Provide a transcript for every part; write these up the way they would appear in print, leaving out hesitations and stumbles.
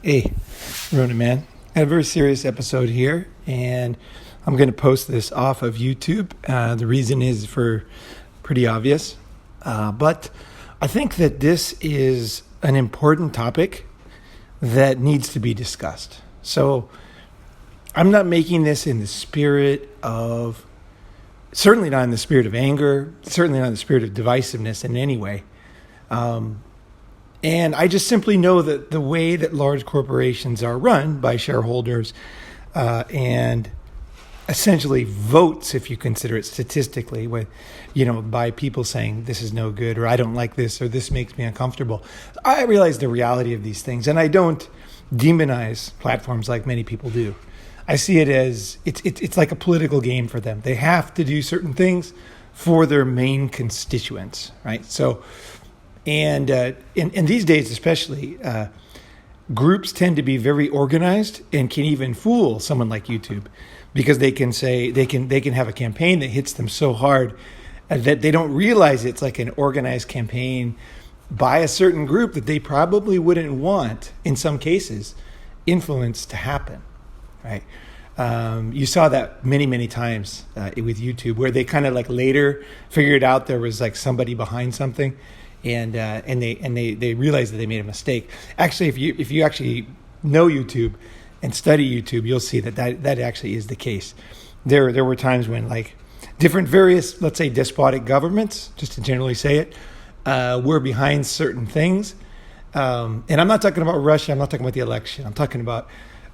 Hey, Ronin, man. I had a very serious episode here, and I'm going to post this off of YouTube. The reason is for pretty obvious, but I think that this is an important topic that needs to be discussed. So I'm not making this in the spirit of, certainly not in the spirit of anger, certainly not in the spirit of divisiveness in any way. And I just simply know that the way that large corporations are run by shareholders and essentially votes, if you consider it statistically, with, by people saying this is no good or I don't like this or this makes me uncomfortable. I realize the reality of these things, and I don't demonize platforms like many people do. I see it as it's like a political game for them. They have to do certain things for their main constituents, right? So. And in these days, especially, groups tend to be very organized and can even fool someone like YouTube, because they can say they can have a campaign that hits them so hard that they don't realize it's like an organized campaign by a certain group that they probably wouldn't want, in some cases, influence to happen, right? You saw that many times with YouTube, where they kind of like later figured out there was like somebody behind something. And they realize that they made a mistake. Actually, if you actually know YouTube and study YouTube, you'll see that actually is the case. There were times when like different various, let's say, despotic governments, just to generally say it, were behind certain things. And I'm not talking about Russia. I'm not talking about the election. I'm talking about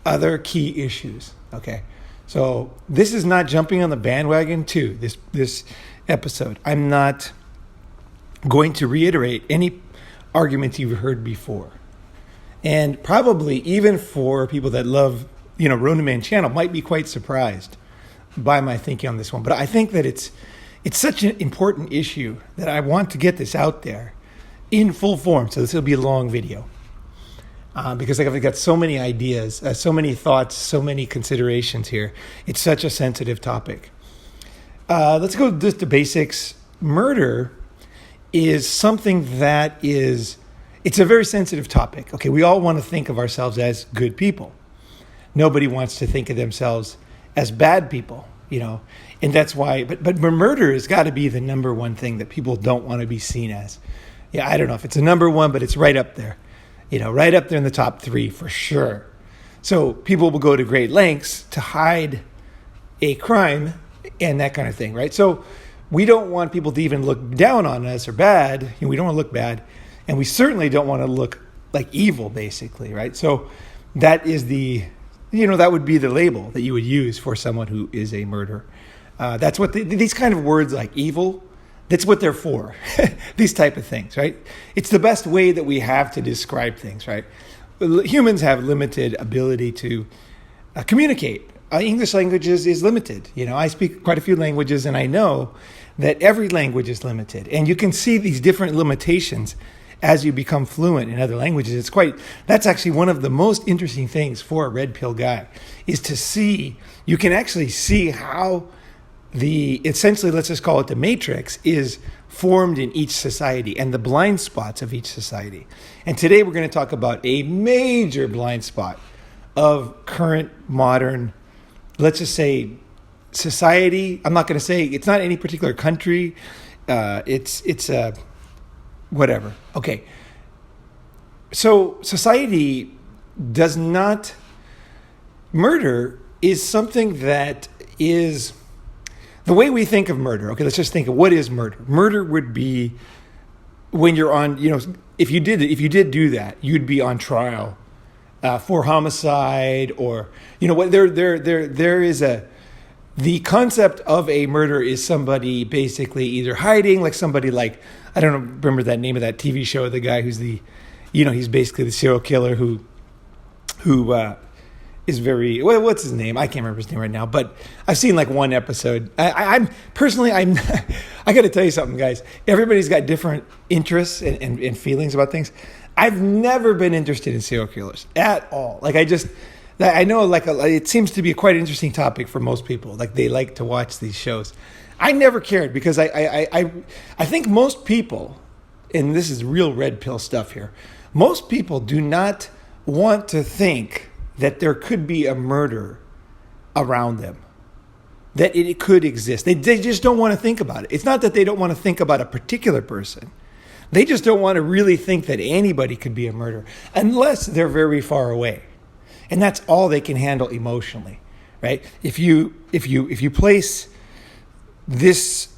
other key issues. Okay, so this is not jumping on the bandwagon to this episode. I'm not going to reiterate any arguments you've heard before. And probably even for people that love, Ronin Man channel might be quite surprised by my thinking on this one. But I think that it's such an important issue that I want to get this out there in full form. So this will be a long video because I've got so many ideas, so many thoughts, so many considerations here. It's such a sensitive topic. Let's go just to basics. Murder is something that it's a very sensitive topic. Okay, we all want to think of ourselves as good people. Nobody wants to think of themselves as bad people, and that's why, but murder has got to be the number one thing that people don't want to be seen as. Yeah, I don't know if it's a number one, but it's right up there, right up there in the top three for sure. So people will go to great lengths to hide a crime and that kind of thing, right? So we don't want people to even look down on us or bad. We don't want to look bad. And we certainly don't want to look like evil, basically, right? So that is that would be the label that you would use for someone who is a murderer. That's what these kind of words like evil, that's what they're for. These type of things, right? It's the best way that we have to describe things, right? Humans have limited ability to communicate. English language is limited. I speak quite a few languages, and I know that every language is limited. And you can see these different limitations as you become fluent in other languages. That's actually one of the most interesting things for a red pill guy, is to see, you can actually see how essentially, let's just call it the matrix, is formed in each society and the blind spots of each society. And today we're going to talk about a major blind spot of current modern, let's just say, society. I'm not going to say it's not any particular country. It's whatever. Okay. So society does not, murder is something that is the way we think of murder. Okay, let's just think of what is murder. Murder would be when you're on, if you did do that, you'd be on trial for homicide, or there is the concept of a murder is somebody basically either hiding, like somebody like, I don't remember that name of that TV show, the guy who's he's basically the serial killer who is very, what's his name? I can't remember his name right now, but I've seen like one episode. I'm personally, I got to tell you something, guys. Everybody's got different interests and feelings about things. I've never been interested in serial killers at all. Like I know it seems to be a quite interesting topic for most people. Like they like to watch these shows. I never cared because I think most people, and this is real red pill stuff here, most people do not want to think that there could be a murder around them, that it could exist. They just don't want to think about it. It's not that they don't want to think about a particular person. They just don't want to really think that anybody could be a murderer unless they're very far away. And that's all they can handle emotionally, right? If you place this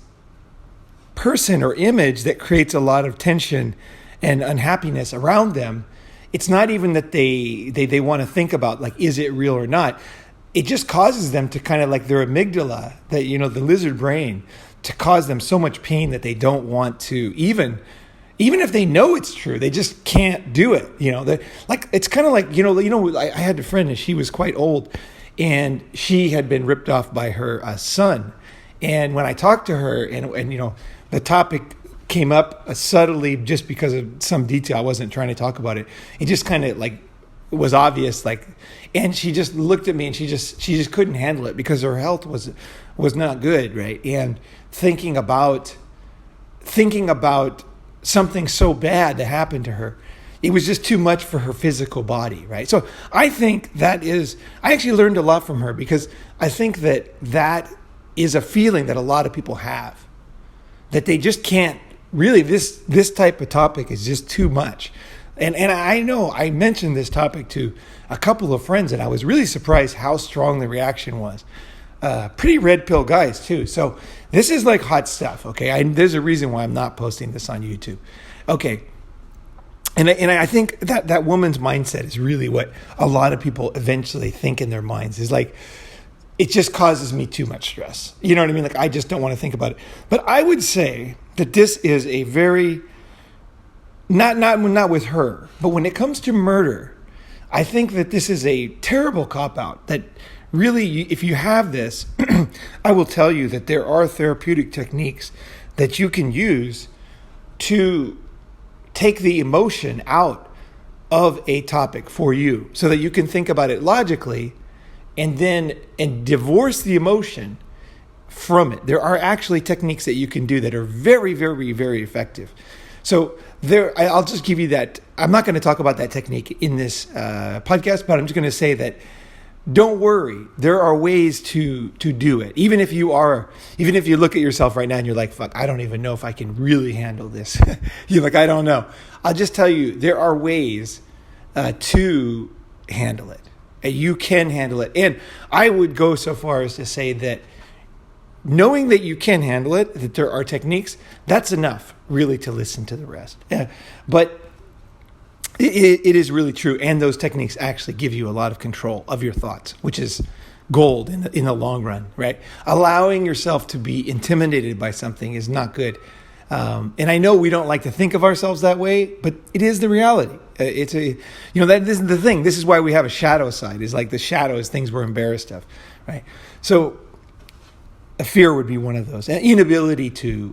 person or image that creates a lot of tension and unhappiness around them, it's not even that they want to think about, like, is it real or not? It just causes them to kind of, like, their amygdala, that, you know, the lizard brain, to cause them so much pain that they don't want to even if they know it's true, they just can't do it. You know, like, it's kind of like, I had a friend, and she was quite old, and she had been ripped off by her son. And when I talked to her, and the topic came up subtly just because of some detail, I wasn't trying to talk about it. It just kind of, like, it was obvious, like, and she just looked at me, and she just couldn't handle it because her health was not good, right? And thinking about something so bad that happened to her, it was just too much for her physical body, right? So I think I actually learned a lot from her, because I think that is a feeling that a lot of people have, that they just can't really, this type of topic is just too much. And I know I mentioned this topic to a couple of friends, and I was really surprised how strong the reaction was. Pretty red pill guys too. So this is like hot stuff. Okay. There's a reason why I'm not posting this on YouTube. Okay. And I think that woman's mindset is really what a lot of people eventually think in their minds, is like, it just causes me too much stress. You know what I mean? Like, I just don't want to think about it. But I would say that this is a very, not with her, but when it comes to murder, I think that this is a terrible cop-out, that really, if you have this, I will tell you that there are therapeutic techniques that you can use to take the emotion out of a topic for you, so that you can think about it logically and divorce the emotion from it. There are actually techniques that you can do that are very, very, very effective. So I'll just give you that. I'm not going to talk about that technique in this podcast, but I'm just going to say that, don't worry, there are ways to do it. Even if you look at yourself right now and you're like, fuck, I don't even know if I can really handle this. You're like, I don't know. I'll just tell you, there are ways to handle it. You can handle it. And I would go so far as to say that knowing that you can handle it, that there are techniques, that's enough really to listen to the rest. But it is really true. And those techniques actually give you a lot of control of your thoughts, which is gold in the long run, right? Allowing yourself to be intimidated by something is not good. And I know we don't like to think of ourselves that way, but it is the reality. This is the thing. This is why we have a shadow side. Is like the shadow is things we're embarrassed of, right? So a fear would be one of those. An inability to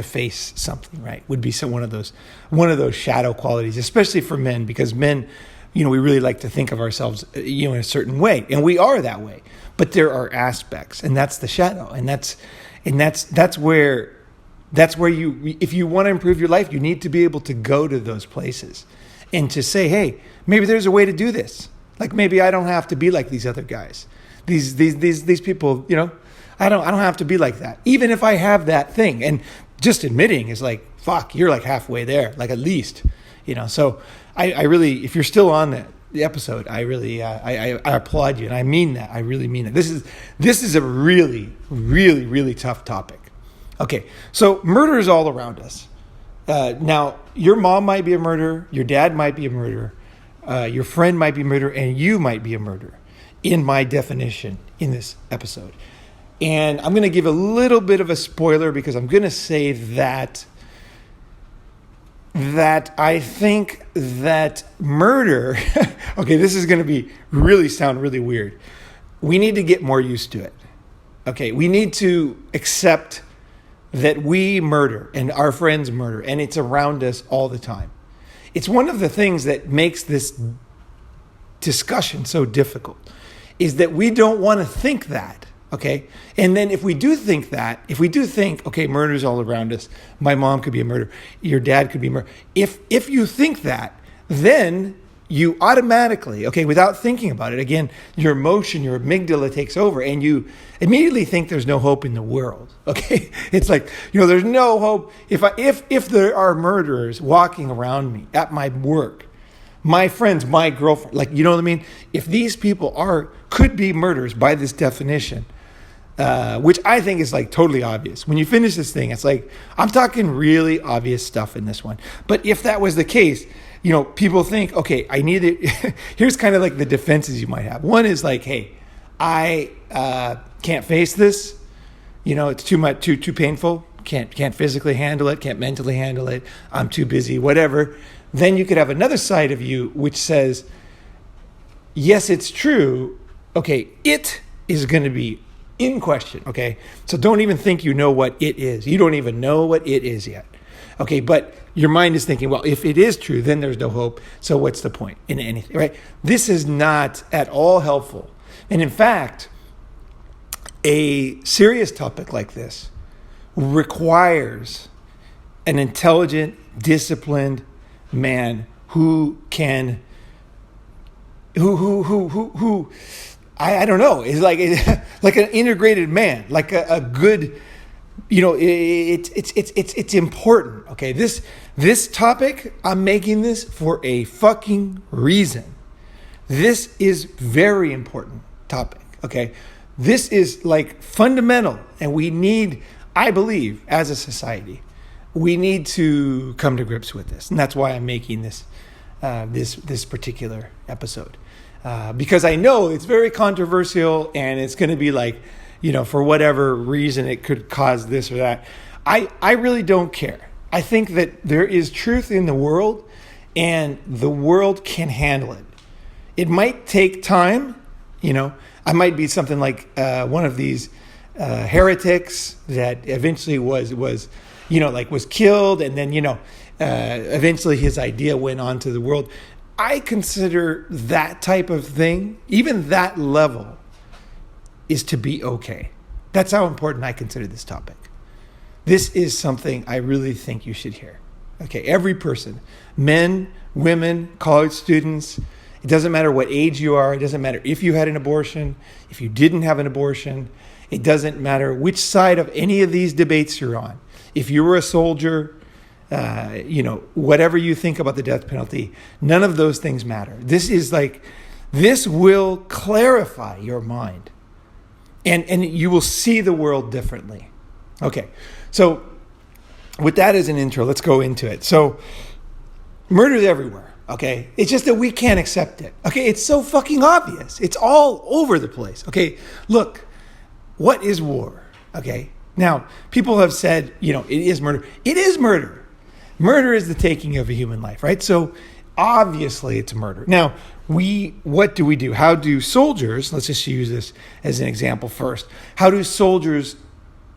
face something, right, would be one of those shadow qualities, especially for men, because men, we really like to think of ourselves, in a certain way, and we are that way. But there are aspects, and that's the shadow, and that's where you, if you want to improve your life, you need to be able to go to those places and to say, hey, maybe there's a way to do this. Like, maybe I don't have to be like these other guys, these people, I don't have to be like that, even if I have that thing. And just admitting is like, fuck, you're like halfway there, like, at least, So I really, if you're still on the episode, I really, I applaud you, and I mean that. I really mean it. This is a really, really, really tough topic. Okay, so murder is all around us. Now, your mom might be a murderer, your dad might be a murderer, your friend might be a murderer, and you might be a murderer, in my definition in this episode. And I'm going to give a little bit of a spoiler, because I'm going to say that I think that murder, okay, this is going to sound really weird. We need to get more used to it. Okay, we need to accept that we murder and our friends murder, and it's around us all the time. It's one of the things that makes this discussion so difficult, is that we don't want to think that. Okay. And then if we do think, okay, murder's all around us, my mom could be a murderer, your dad could be a murderer. If you think that, then you automatically, okay, without thinking about it, again, your emotion, your amygdala takes over, and you immediately think there's no hope in the world. Okay, it's like, there's no hope. If there are murderers walking around me at my work, my friends, my girlfriend, like, you know what I mean? If these people could be murderers by this definition, which I think is like totally obvious. When you finish this thing, it's like, I'm talking really obvious stuff in this one. But if that was the case, people think, okay, I need it. Here's kind of like the defenses you might have. One is like, hey, I can't face this. It's too much, too painful. Can't physically handle it. Can't mentally handle it. I'm too busy, whatever. Then you could have another side of you which says, yes, it's true. Okay, it is going to be in question. Okay, so don't even think you know what it is. You don't even know what it is yet. Okay, but your mind is thinking, well, if it is true, then there's no hope. So what's the point in anything, right? This is not at all helpful. And in fact, a serious topic like this requires an intelligent, disciplined man who I don't know, is like an integrated man, like a good. It's important. Okay, this topic, I'm making this for a fucking reason. This is very important topic. Okay, this is like fundamental, and we need, I believe, as a society, we need to come to grips with this, and that's why I'm making this this particular episode, because I know it's very controversial, and it's going to be like, for whatever reason, it could cause this or that. I really don't care. I think that there is truth in the world, and the world can handle it. It might take time. I might be something like one of these heretics that eventually was killed, and then, eventually his idea went on to the world. I consider that type of thing, even that level, is to be okay. That's how important I consider this topic. This is something I really think you should hear. Okay, every person, men, women, college students, it doesn't matter what age you are. It doesn't matter if you had an abortion, if you didn't have an abortion. It doesn't matter which side of any of these debates you're on. If you were a soldier, whatever you think about the death penalty, none of those things matter. This will clarify your mind. And you will see the world differently. Okay, so with that as an intro, let's go into it. So murder is everywhere, okay? It's just that we can't accept it. Okay, it's so fucking obvious. It's all over the place. Okay, look, what is war? Okay, now people have said, it is murder. It is murder. Murder is the taking of a human life, right? So obviously it's murder. Now, what do we do? How do soldiers, let's just use this as an example first. How do soldiers,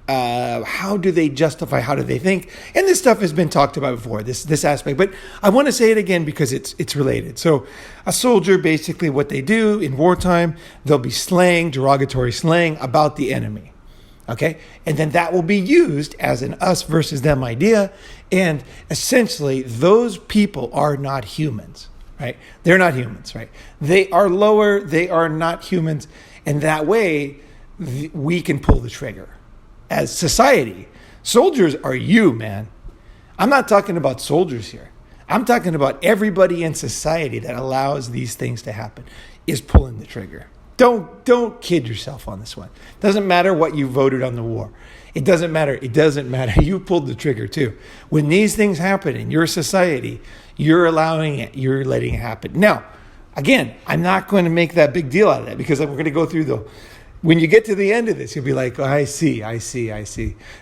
how do they justify, how do they think? And this stuff has been talked about before, this aspect, but I want to say it again because it's related. So a soldier, basically what they do in wartime, they'll be slang, derogatory slang about the enemy. Okay, and then that will be used as an us versus them idea. And essentially, those people are not humans, right? They're not humans, right? They are lower. They are not humans. And that way, we can pull the trigger. As society, soldiers are you, man. I'm not talking about soldiers here. I'm talking about everybody in society that allows these things to happen is pulling the trigger. Don't kid yourself on this one. Doesn't matter what you voted on the war. It doesn't matter. You pulled the trigger too. When these things happen in your society, you're allowing it. You're letting it happen. Now, again, I'm not going to make that big deal out of that because we're going to go through when you get to the end of this, you'll be like, oh, I see.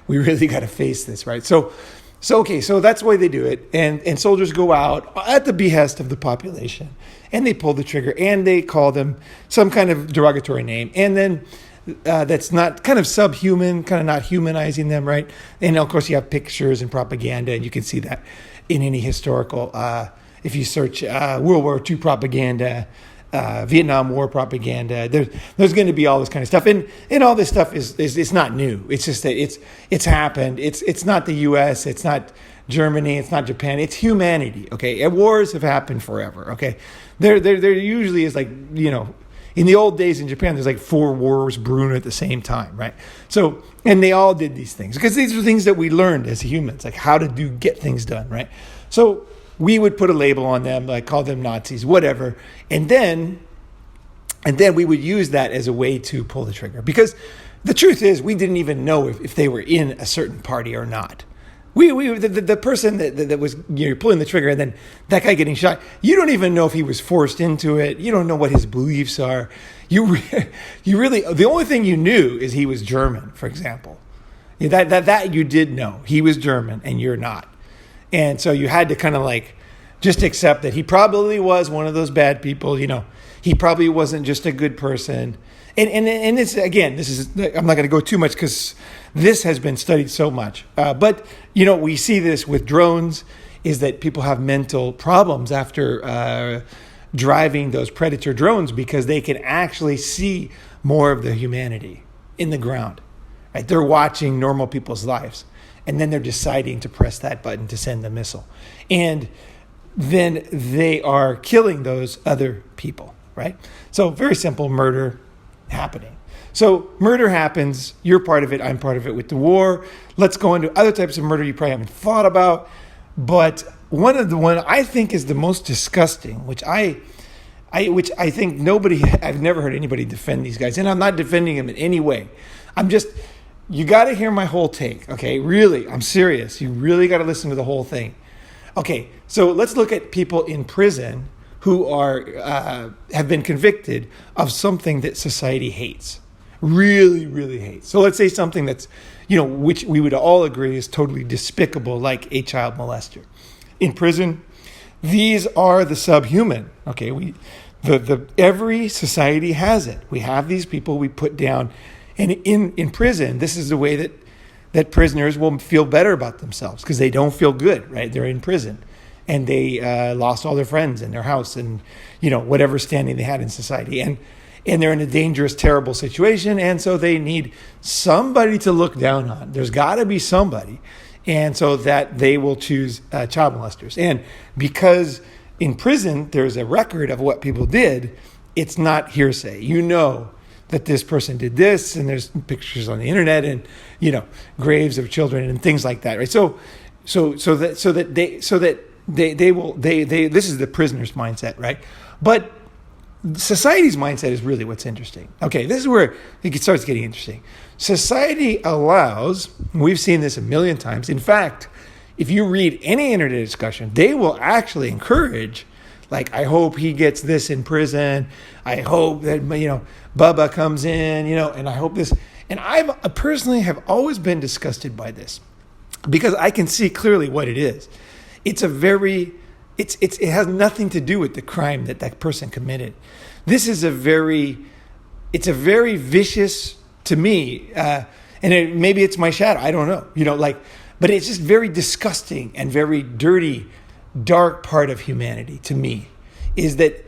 We really got to face this, right? So that's why they do it. And soldiers go out at the behest of the population and they pull the trigger and they call them some kind of derogatory name. And then that's not kind of subhuman, kind of not humanizing them, right? And of course you have pictures and propaganda, and you can see that in any historical, if you search World War II propaganda, Vietnam War propaganda, there's going to be all this kind of stuff, and all this stuff is it's not new. It's just that it's happened. It's not the U.S. It's not Germany, it's not Japan, it's humanity, okay? And wars have happened forever, okay? There usually is like, in the old days in Japan, there's like 4 wars brewing at the same time, right? So, and they all did these things because these are things that we learned as humans, like how to get things done, right? So we would put a label on them, like call them Nazis, whatever, and then we would use that as a way to pull the trigger. Because the truth is, we didn't even know if they were in a certain party or not. The person that was pulling the trigger, and then that guy getting shot, you don't even know if he was forced into it. You don't know what his beliefs are. You really, the only thing you knew is he was German, for example. That you did know. He was German and you're not. And so you had to kind of like just accept that he probably was one of those bad people. He probably wasn't just a good person. And this, again, I'm not going to go too much because this has been studied so much. But, we see this with drones, is that people have mental problems after driving those Predator drones because they can actually see more of the humanity in the ground. Right? They're watching normal people's lives. And then they're deciding to press that button to send the missile. And then they are killing those other people, right? So very simple, murder happening. So murder happens, you're part of it, I'm part of it with the war. Let's go into other types of murder you probably haven't thought about. But one I think is the most disgusting, which I think I've never heard anybody defend these guys. And I'm not defending them in any way. You got to hear my whole take, okay? Really, I'm serious. You really got to listen to the whole thing. Okay, so let's look at people in prison who have been convicted of something that society hates, really, really hates. So let's say something that's, which we would all agree is totally despicable, like a child molester. In prison, these are the subhuman. Okay, every society has it. We have these people we put down, and in prison, this is the way that prisoners will feel better about themselves because they don't feel good, right? They're in prison. And they lost all their friends and their house and, whatever standing they had in society. And they're in a dangerous, terrible situation. And so they need somebody to look down on. There's got to be somebody. And so that they will choose child molesters. And because in prison, there's a record of what people did, it's not hearsay. That this person did this, and there's pictures on the internet and, graves of children and things like that, right? So that this is the prisoner's mindset, right? But society's mindset is really what's interesting. Okay, this is where it starts getting interesting. Society allows, we've seen this a million times. In fact, if you read any internet discussion, they will actually encourage, like, I hope he gets this in prison. I hope that, Bubba comes in, and I hope this. And I personally have always been disgusted by this because I can see clearly what it is. It has nothing to do with the crime that person committed. This is it's a very vicious, to me, maybe it's my shadow, I don't know, but it's just very disgusting and very dirty, dark part of humanity to me is that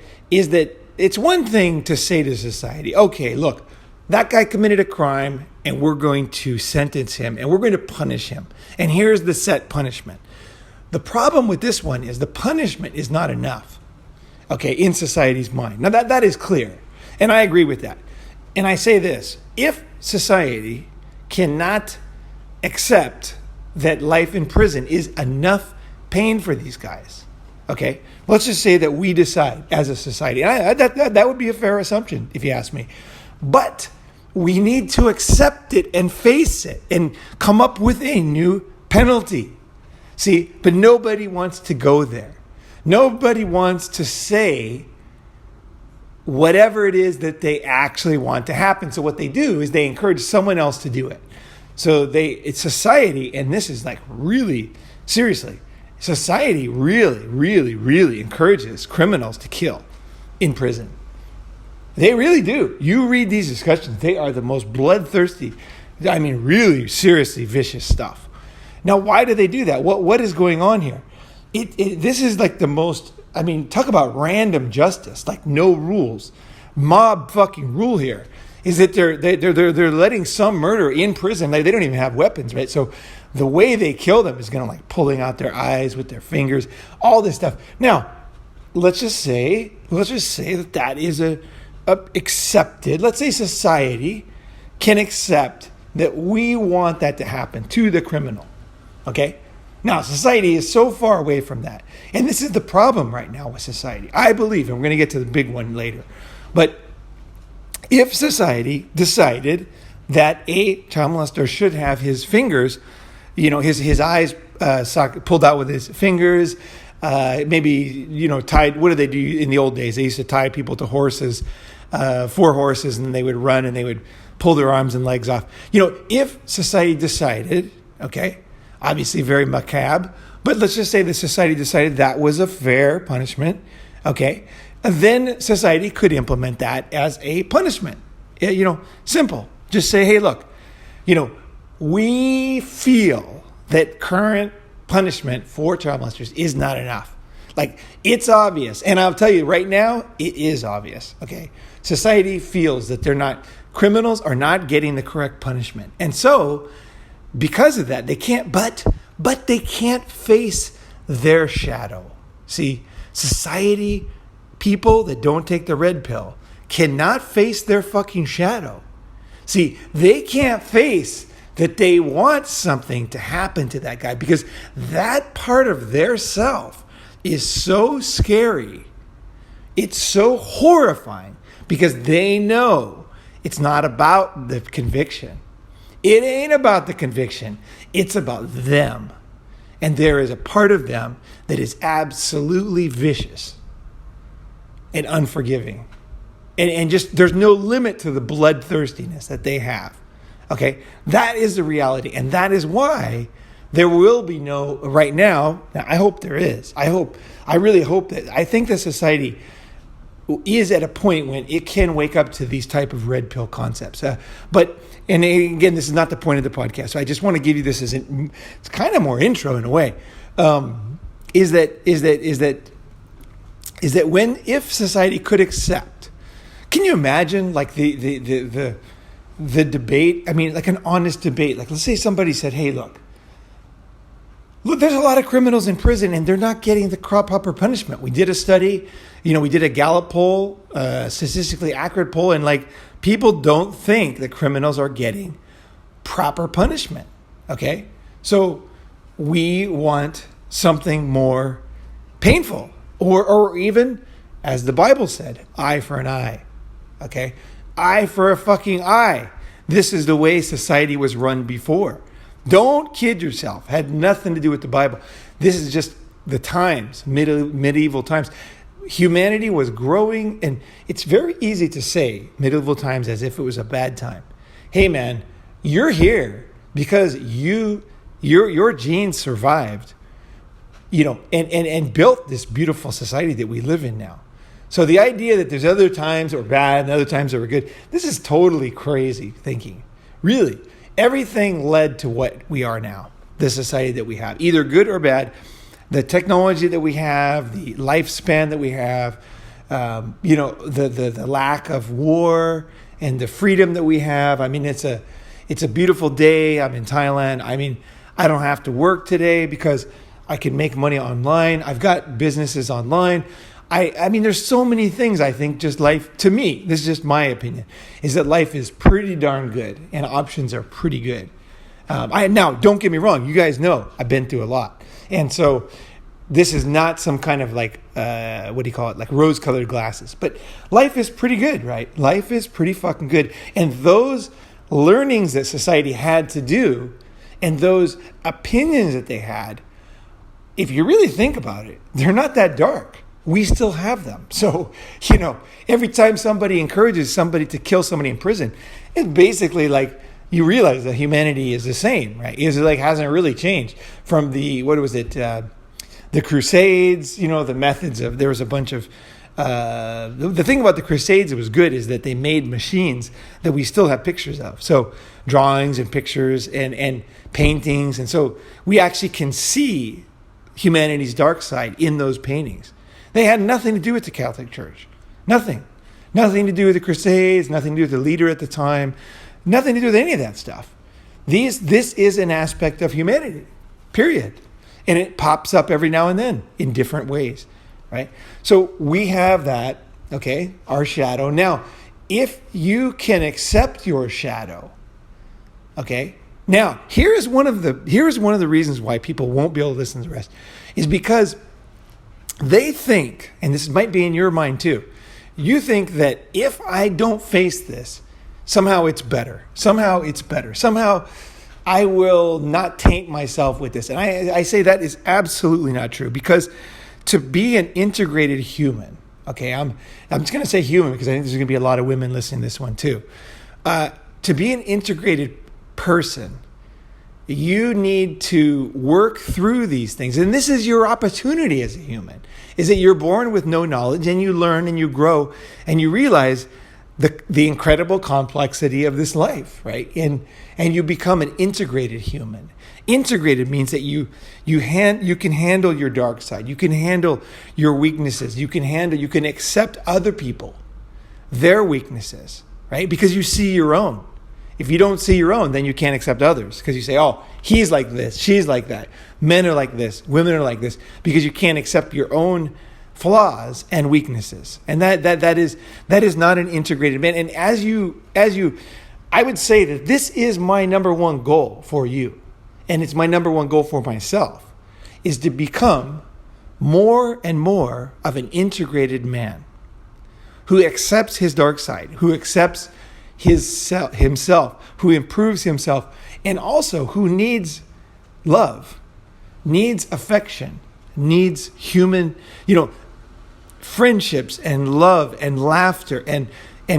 it's one thing to say to society, okay, look, that guy committed a crime and we're going to sentence him and we're going to punish him. And here's the set punishment. The problem with this one is the punishment is not enough, okay, in society's mind. Now, that is clear, and I agree with that. And I say this, if society cannot accept that life in prison is enough pain for these guys, okay, let's just say that we decide as a society, and that would be a fair assumption if you ask me, but we need to accept it and face it and come up with a new penalty. See, but nobody wants to go there. Nobody wants to say whatever it is that they actually want to happen. So what they do is they encourage someone else to do it. So it's society, and this is like really, seriously, society really, really, really encourages criminals to kill in prison. They really do. You read these discussions, they are the most bloodthirsty, really seriously vicious stuff. Now, why do they do that? What is going on here? This is like the most, talk about random justice, like no rules. Mob fucking rule here is that they're letting some murderer in prison. They don't even have weapons, right? So the way they kill them is going to like pulling out their eyes with their fingers, all this stuff. Now, let's just say that is a accepted. Let's say society can accept that we want that to happen to the criminal. Okay? Now, society is so far away from that. And this is the problem right now with society. I believe, and we're going to get to the big one later, but if society decided that a child molester should have his fingers, his eyes pulled out with his fingers, maybe, tied, what did they do in the old days? They used to tie people to horses, 4 horses, and they would run and they would pull their arms and legs off. If society decided, okay, obviously very macabre, but let's just say that society decided that was a fair punishment, okay, then society could implement that as a punishment. Simple. Just say, hey, look, we feel that current punishment for child molesters is not enough. Like, it's obvious. And I'll tell you right now, it is obvious, okay? Society feels that criminals are not getting the correct punishment. And so, because of that, they can't, but they can't face their shadow. See, society, people that don't take the red pill cannot face their fucking shadow. See, they can't face that they want something to happen to that guy because that part of their self is so scary. It's so horrifying because they know it's not about the conviction. It ain't about the conviction. It's about them. And there is a part of them that is absolutely vicious and unforgiving. And just, there's no limit to the bloodthirstiness that they have. Okay? That is the reality. And that is why there will be right now, I hope there is. I really hope that, I think that society is at a point when it can wake up to these type of red pill concepts. And again, this is not the point of the podcast. So I just want to give you this it's kind of more intro in a way. Is that if society could accept, can you imagine like the debate? I mean, like an honest debate. Like, let's say somebody said, hey, look, there's a lot of criminals in prison and they're not getting the proper punishment. We did a study, we did a Gallup poll, statistically accurate poll, and like people don't think that criminals are getting proper punishment. Okay? So we want something more painful or even, as the Bible said, eye for an eye. Okay? Eye for a fucking eye. This is the way society was run before. Don't kid yourself. Had nothing to do with the Bible. This is just the times, medieval times. Humanity was growing, and it's very easy to say medieval times as if it was a bad time. Hey man, you're here because your genes survived, and built this beautiful society that we live in now. So the idea that there's other times that were bad and other times that were good, this is totally crazy thinking. Really. Everything led to what we are now, the society that we have, either good or bad. The technology that we have, the lifespan that we have, the lack of war and the freedom that we have. I mean, it's a beautiful day. I'm in Thailand. I mean, I don't have to work today because I can make money online. I've got businesses online. I mean, there's so many things. I think just life, to me, this is just my opinion, is that life is pretty darn good and options are pretty good. Now, don't get me wrong. You guys know I've been through a lot. And so this is not some kind of like, like rose-colored glasses. But life is pretty good, right? Life is pretty fucking good. And those learnings that society had to do and those opinions that they had, if you really think about it, they're not that dark. We still have them. So, every time somebody encourages somebody to kill somebody in prison, it's basically like you realize that humanity is the same, right? It's like hasn't really changed from the Crusades, the methods of, there was a bunch of, the thing about the Crusades that was good is that they made machines that we still have pictures of. So drawings and pictures and paintings. And so we actually can see humanity's dark side in those paintings. They had nothing to do with the Catholic Church. Nothing. Nothing to do with the Crusades, nothing to do with the leader at the time, nothing to do with any of that stuff. This is an aspect of humanity, period. And it pops up every now and then in different ways, right? So we have that, okay, our shadow. Now, if you can accept your shadow, okay, now here's one of the reasons why people won't be able to listen to the rest, is because they think, and this might be in your mind too, you think that if I don't face this, somehow it's better. Somehow I will not taint myself with this. And I say that is absolutely not true, because to be an integrated human, okay, I'm just going to say human because I think there's going to be a lot of women listening to this one too. To be an integrated person, you need to work through these things. And this is your opportunity as a human, is that you're born with no knowledge and you learn and you grow and you realize the incredible complexity of this life, right? And you become an integrated human. Integrated means that you can handle your dark side. You can handle your weaknesses. You can accept other people, their weaknesses, right? Because you see your own. If you don't see your own, then you can't accept others, because you say, oh, he's like this, she's like that. Men are like this, women are like this, because you can't accept your own flaws and weaknesses. And that is not an integrated man. And as you, I would say that this is my number one goal for you. And it's my number one goal for myself, is to become more and more of an integrated man who accepts his dark side, who accepts himself, who improves himself, and also who needs love, needs affection, needs human, friendships and love and laughter and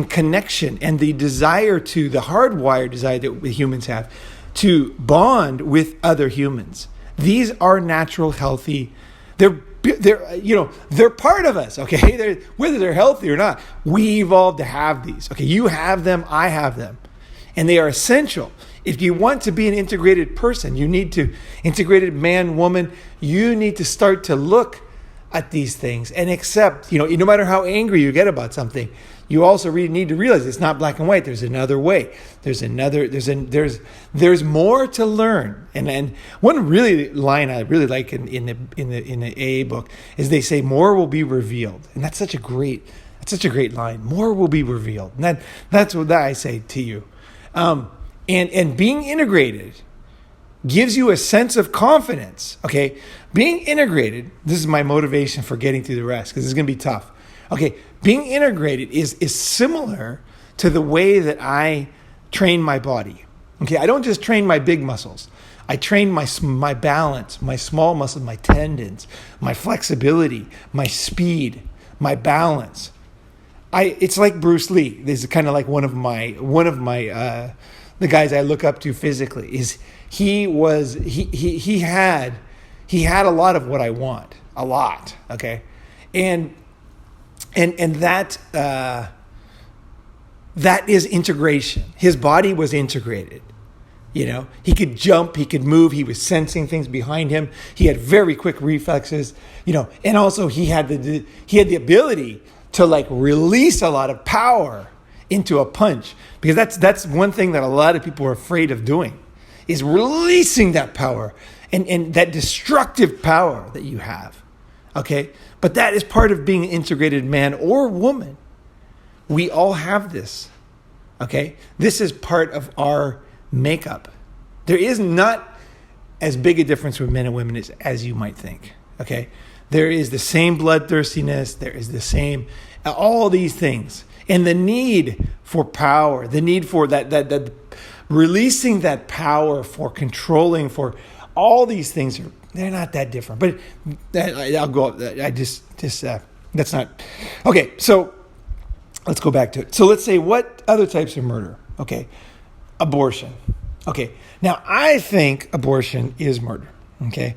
connection, and the hardwired desire that humans have to bond with other humans. These are natural, healthy. They're part of us, okay? Whether they're healthy or not, we evolved to have these. Okay, you have them, I have them, and they are essential. If you want to be an integrated person, integrated man, woman, you need to start to look at these things and accept, no matter how angry you get about something, you also really need to realize it's not black and white. There's another way. There's more to learn. And one really line I really like in the AA book is they say more will be revealed. And that's such a great line. More will be revealed. And that's what I say to you. And being integrated gives you a sense of confidence, okay? Being integrated, this is my motivation for getting through the rest, because it's going to be tough. Okay, being integrated is similar to the way that I train my body. Okay, I don't just train my big muscles. I train my balance, my small muscles, my tendons, my flexibility, my speed, my balance. It's like Bruce Lee. This is kind of like one of my the guys I look up to physically. Is he had a lot of what I want, a lot. Okay, and that is integration. His body was integrated. He could jump, he could move, he was sensing things behind him. He had very quick reflexes, and also he had the ability to release a lot of power into a punch, because that's one thing that a lot of people are afraid of doing, is releasing that power and that destructive power that you have. Okay? But that is part of being an integrated man or woman. We all have this. Okay? This is part of our makeup. There is not as big a difference with men and women as you might think. Okay? There is the same bloodthirstiness. There is the same, all these things. And the need for power, the need for that releasing that power, for controlling, for all these things they're not that different. But I'll go. That's not okay. So let's go back to it. So let's say, what other types of murder? Okay, abortion. Okay, now I think abortion is murder. Okay,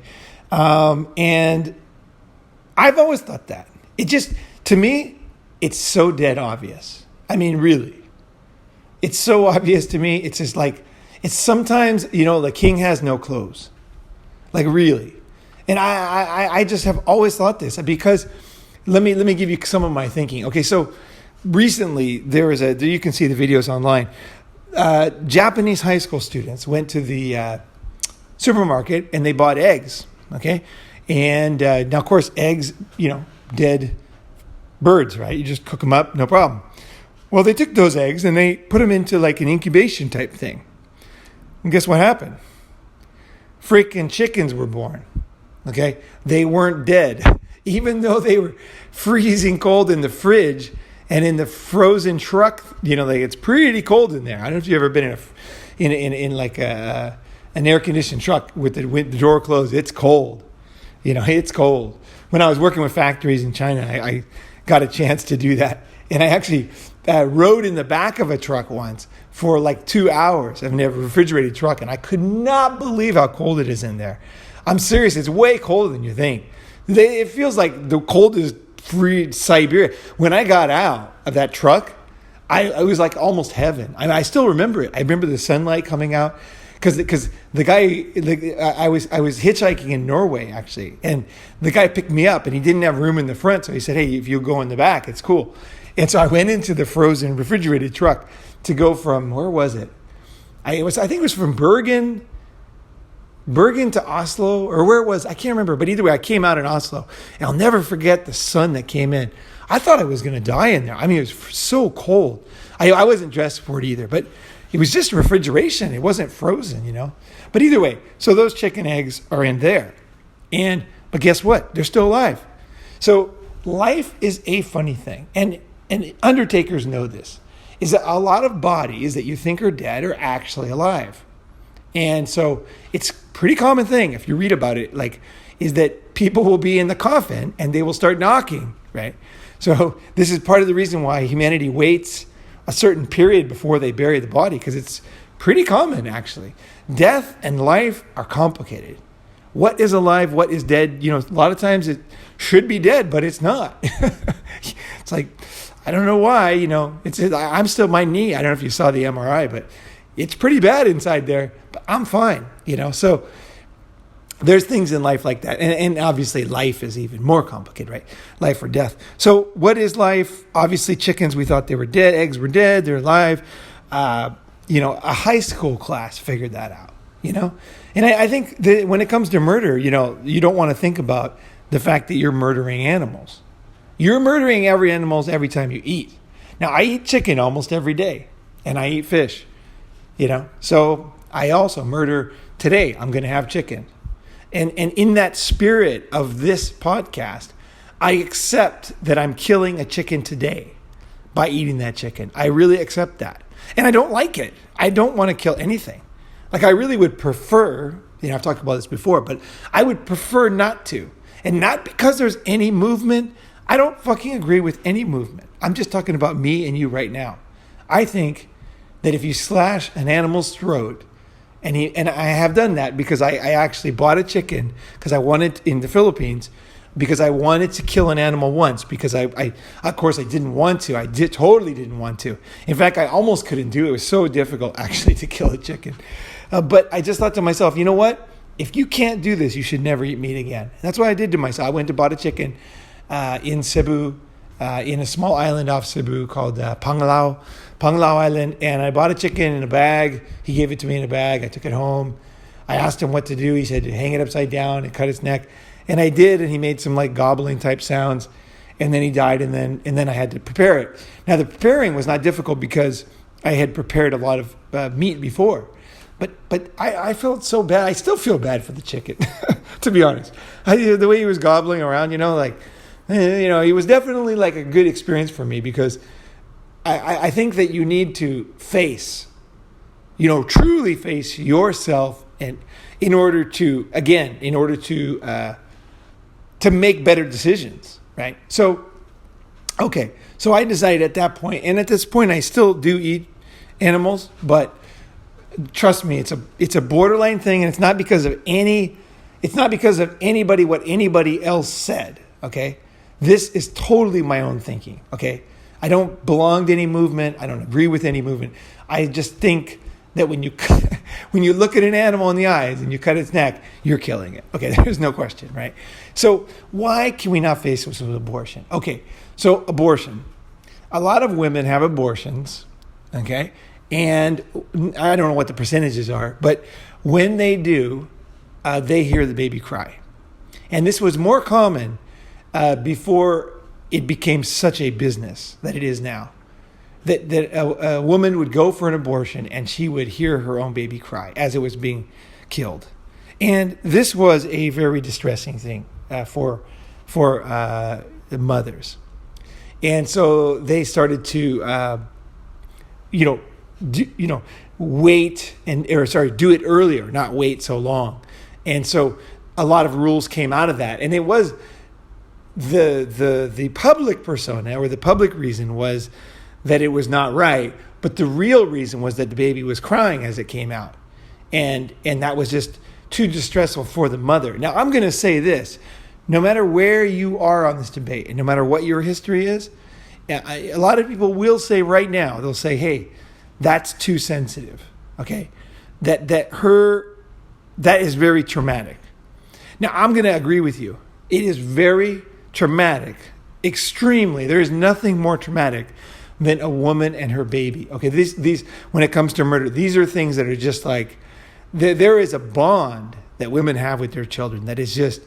and I've always thought that. To me, it's so dead obvious. I mean, really, it's so obvious to me. It's just it's sometimes, the king has no clothes. Really. And I just have always thought this, because let me give you some of my thinking. Okay, so recently you can see the videos online. Japanese high school students went to the supermarket and they bought eggs. Okay. And now, of course, eggs, dead birds, right? You just cook them up, no problem. Well, they took those eggs and they put them into like an incubation type thing. And guess what happened? Freaking chickens were born. Okay? They weren't dead. Even though they were freezing cold in the fridge and in the frozen truck, like it's pretty cold in there. I don't know if you've ever been in like an air conditioned truck with the door closed. It's cold. It's cold. When I was working with factories in China, I got a chance to do that. And I actually rode in the back of a truck once for like 2 hours. I've never refrigerated truck, and I could not believe how cold it is in there. I'm serious. It's way colder than you think. It feels like the coldest free Siberia. When I got out of that truck, I was like almost heaven. I still remember it. I remember the sunlight coming out. Because the guy, I was hitchhiking in Norway, actually, and the guy picked me up, and he didn't have room in the front, so he said, hey, if you go in the back, it's cool. And so I went into the frozen refrigerated truck to go from, where was it? I think it was from Bergen to Oslo, or where it was, I can't remember, but either way, I came out in Oslo, and I'll never forget the sun that came in. I thought I was going to die in there. I mean, it was so cold. I wasn't dressed for it either, but it was just refrigeration. It wasn't frozen, But either way, so those chicken eggs are in there. But guess what? They're still alive. So life is a funny thing. And undertakers know this, is that a lot of bodies that you think are dead are actually alive. And so it's a pretty common thing, if you read about it, is that people will be in the coffin and they will start knocking, right? So this is part of the reason why humanity waits a certain period before they bury the body, because it's pretty common, actually. Death and life are complicated. What is alive? What is dead? A lot of times it should be dead, but it's not. It's like, I don't know why, I'm still, my knee, I don't know if you saw the MRI, but it's pretty bad inside there, but I'm fine, So there's things in life like that. And obviously life is even more complicated, right? Life or death. So what is life? Obviously chickens, we thought they were dead. Eggs were dead. They're alive. A high school class figured that out, And I think that when it comes to murder, you don't want to think about the fact that you're murdering animals. You're murdering animals every time you eat. Now, I eat chicken almost every day, and I eat fish, So I also murder today. I'm going to have chicken. And in that spirit of this podcast, I accept that I'm killing a chicken today by eating that chicken. I really accept that. And I don't like it. I don't want to kill anything. I really would prefer, I've talked about this before, but I would prefer not to. And not because there's any movement. I don't fucking agree with any movement. I'm just talking about me and you right now. I think that if you slash an animal's throat, and I have done that because I actually bought a chicken because I wanted in the Philippines because I wanted to kill an animal once because I of course I didn't want to. Totally didn't want to. In fact, I almost couldn't do it. It was so difficult actually to kill a chicken. But I just thought to myself, you know what? If you can't do this, you should never eat meat again. That's what I did to myself. I went and bought a chicken in Cebu, in a small island off Cebu called Panglao Island, and I bought a chicken in a bag. He gave it to me in a bag. I took it home. I asked him what to do. He said, hang it upside down and cut its neck. And I did, and he made some gobbling type sounds, and then he died, and then I had to prepare it. Now, the preparing was not difficult because I had prepared a lot of meat before. But I felt so bad. I still feel bad for the chicken, to be honest. The way he was gobbling around, he was definitely a good experience for me because I think that you need to face, truly face yourself, and in order to make better decisions, right? So I decided at that point, and at this point I still do eat animals, but trust me, it's a borderline thing, and it's not because of anybody, what anybody else said, okay? This is totally my own thinking, okay? I don't belong to any movement. I don't agree with any movement. I just think that when you look at an animal in the eyes and you cut its neck, you're killing it. Okay, there's no question, right? So why can we not face this with abortion? Okay, so abortion. A lot of women have abortions, okay? And I don't know what the percentages are, but when they do, they hear the baby cry. And this was more common before it became such a business that it is now. That a woman would go for an abortion and she would hear her own baby cry as it was being killed. And this was a very distressing thing for the mothers. And so they started to, wait do it earlier, not wait so long. And so a lot of rules came out of that. And it was the public persona, or the public reason was that it was not right. But the real reason was that the baby was crying as it came out. And that was just too distressful for the mother. Now, I'm going to say this. No matter where you are on this debate, and no matter what your history is, a lot of people will say right now, they'll say, hey, that's too sensitive. Okay? That is very traumatic. Now, I'm going to agree with you. It is very traumatic. Extremely. There is nothing more traumatic than a woman and her baby. Okay, these when it comes to murder, these are things that are just like, there is a bond that women have with their children that is just,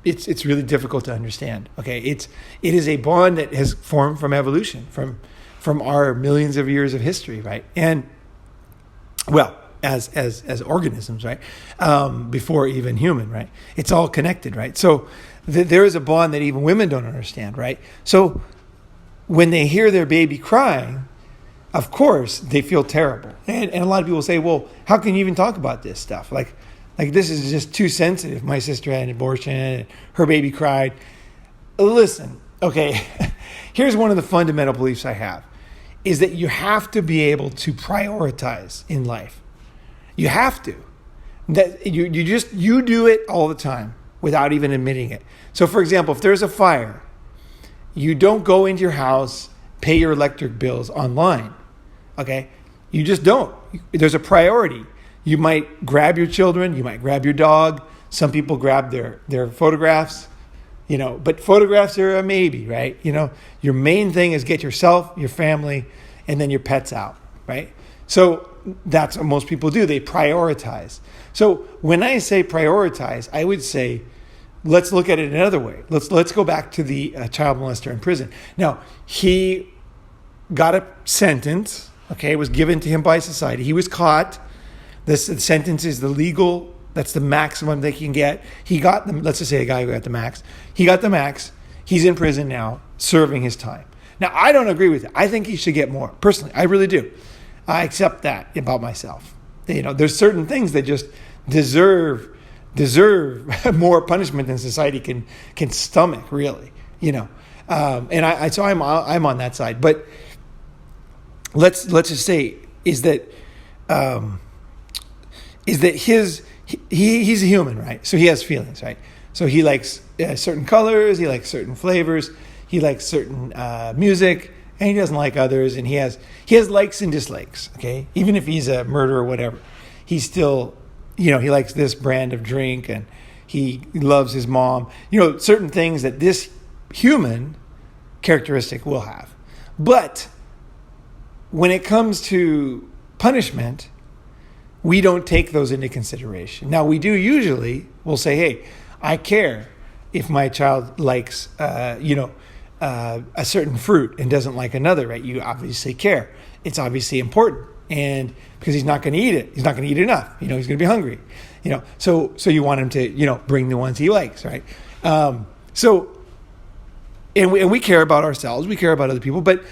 it's really difficult to understand. Okay, it is a bond that has formed from evolution, from our millions of years of history, right? And well, as organisms, right? Before even human, right? It's all connected, right? So there is a bond that even women don't understand, right? So when they hear their baby crying, of course, they feel terrible. And a lot of people say, well, how can you even talk about this stuff? Like this is just too sensitive. My sister had an abortion, and her baby cried. Listen, okay, here's one of the fundamental beliefs I have, is that you have to be able to prioritize in life. You have to. That you do it all the time without even admitting it. So, for example, if there's a fire, you don't go into your house, pay your electric bills online. Okay? You just don't. There's a priority. You might grab your children, you might grab your dog. Some people grab their photographs, but photographs are a maybe, right? Your main thing is get yourself, your family, and then your pets out, right? So that's what most people do. They prioritize. So when I say prioritize, I would say, let's look at it another way. Let's go back to the child molester in prison. Now, he got a sentence, okay, it was given to him by society. He was caught. The sentence is the legal, that's the maximum they can get. He got them, let's just say a guy who got the max. He got the max. He's in prison now, serving his time. Now, I don't agree with it. I think he should get more. Personally, I really do. I accept that about myself. There's certain things that just deserve more punishment than society can stomach, really. And I'm on that side. But let's just say is that he's a human, right? So he has feelings, right? So he likes certain colors, he likes certain flavors, he likes certain music, and he doesn't like others, and he has likes and dislikes, okay? Even if he's a murderer or whatever, he's still, he likes this brand of drink, and he loves his mom. Certain things that this human characteristic will have. But when it comes to punishment, we don't take those into consideration. Now, we do usually, we'll say, hey, I care if my child likes, a certain fruit and doesn't like another, right? You obviously care. It's obviously important. And because he's not going to eat it. He's not going to eat enough. He's going to be hungry. So you want him to, bring the ones he likes, right? And we care about ourselves. We care about other people. But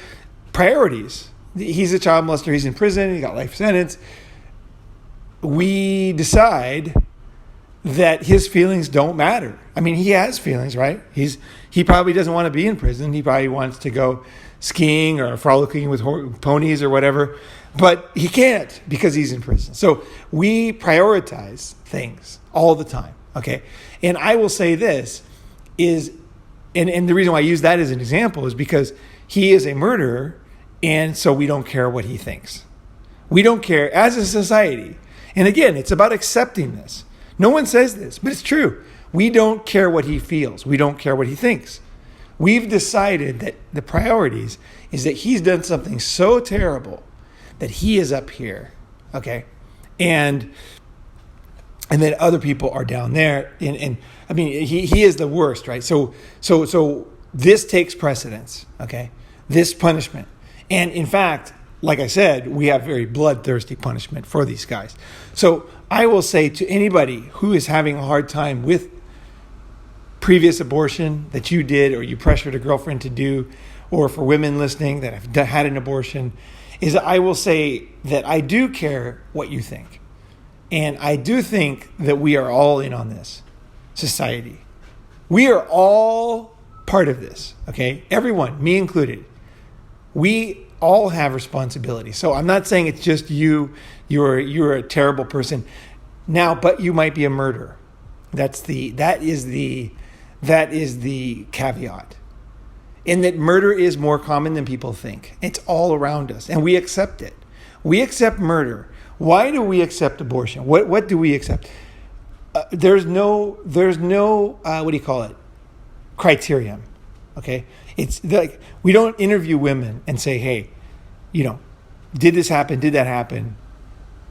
priorities. He's a child molester. He's in prison. He got life sentence. We decide that his feelings don't matter. I mean, he has feelings, right? He probably doesn't want to be in prison. He probably wants to go skiing or frolicking with ponies or whatever, but he can't because he's in prison. So we prioritize things all the time, okay? And I will say this is, and the reason why I use that as an example is because he is a murderer, and so we don't care what he thinks. We don't care as a society. And again, it's about accepting this. No one says this, but it's true. We don't care what he feels. We don't care what he thinks. We've decided that the priorities is that he's done something so terrible that he is up here, okay, and then other people are down there, and I mean he is the worst, right? So this takes precedence, okay, this punishment, and in fact, like I said, we have very bloodthirsty punishment for these guys. So I will say to anybody who is having a hard time with previous abortion that you did or you pressured a girlfriend to do, or for women listening that have had an abortion, is I will say that I do care what you think. And I do think that we are all in on this society. We are all part of this, okay? Everyone, me included. We all have responsibility. So I'm not saying it's just you. You're a terrible person now, but you might be a murderer. That is the caveat. In that murder is more common than people think. It's all around us, and we accept it. We accept murder. Why do we accept abortion? What do we accept? There's no what do you call it? Criterion. Okay, it's like we don't interview women and say, hey, did this happen? Did that happen?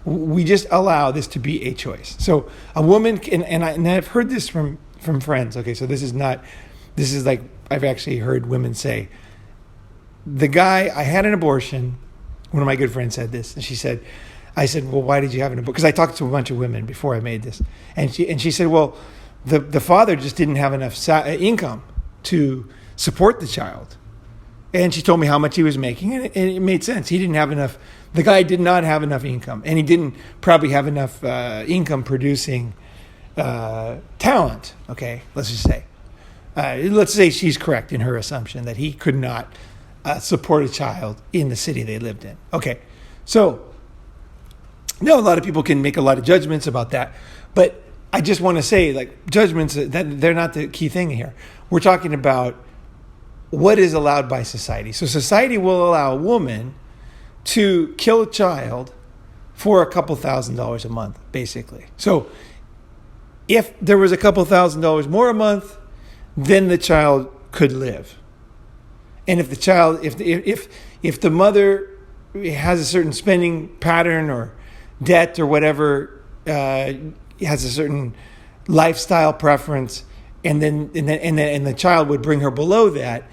We just allow this to be a choice. So a woman can, and I've heard this from friends. Okay, so this is like I've actually heard women say, the guy, I had an abortion. One of my good friends said this, and I said, well, why did you have an abortion? Because I talked to a bunch of women before I made this, and she said, well, the father just didn't have enough income to support the child. And she told me how much he was making, and it made sense. He didn't have enough. The guy did not have enough income, and he didn't probably have enough income producing talent. Okay, let's just say. Let's say she's correct in her assumption that he could not support a child in the city they lived in. Okay, so now a lot of people can make a lot of judgments about that, but I just want to say, like, judgments, that they're not the key thing here. We're talking about what is allowed by society. So society will allow a woman to kill a child for a couple $1,000s a month, basically. So if there was a couple $1,000s more a month, then the child could live. And if the child, if the mother has a certain spending pattern or debt or whatever, has a certain lifestyle preference, and the child would bring her below that,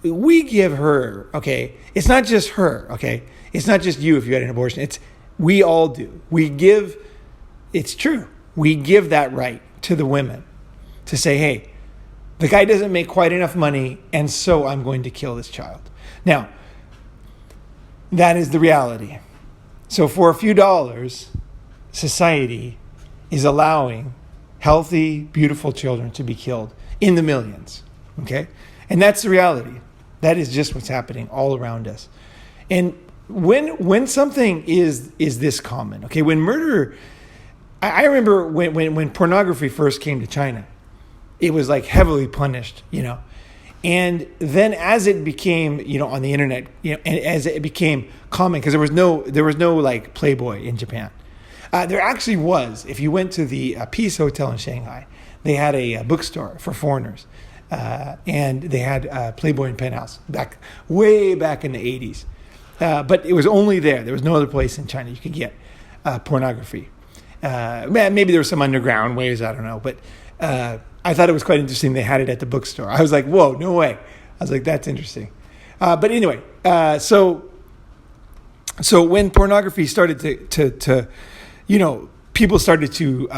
we give her, okay, it's not just her, okay, it's not just you if you had an abortion, it's we all do. It's true, we give that right to the women to say, hey, the guy doesn't make quite enough money, and so I'm going to kill this child. Now, that is the reality. So for a few dollars, society is allowing healthy, beautiful children to be killed in the millions, okay? And that's the reality. That is just what's happening all around us. And when something is this common, okay, when murder, I remember when pornography first came to China, it was like heavily punished, And then as it became, on the internet, and as it became common, because there was no like Playboy in Japan. There actually was. If you went to the Peace Hotel in Shanghai, they had a bookstore for foreigners, and they had Playboy and Penthouse way back in the 80s. But it was only there. There was no other place in China you could get pornography. Maybe there were some underground ways, I don't know. But I thought it was quite interesting they had it at the bookstore. I was like, whoa, no way. I was like, that's interesting. But anyway, so when pornography started to people started to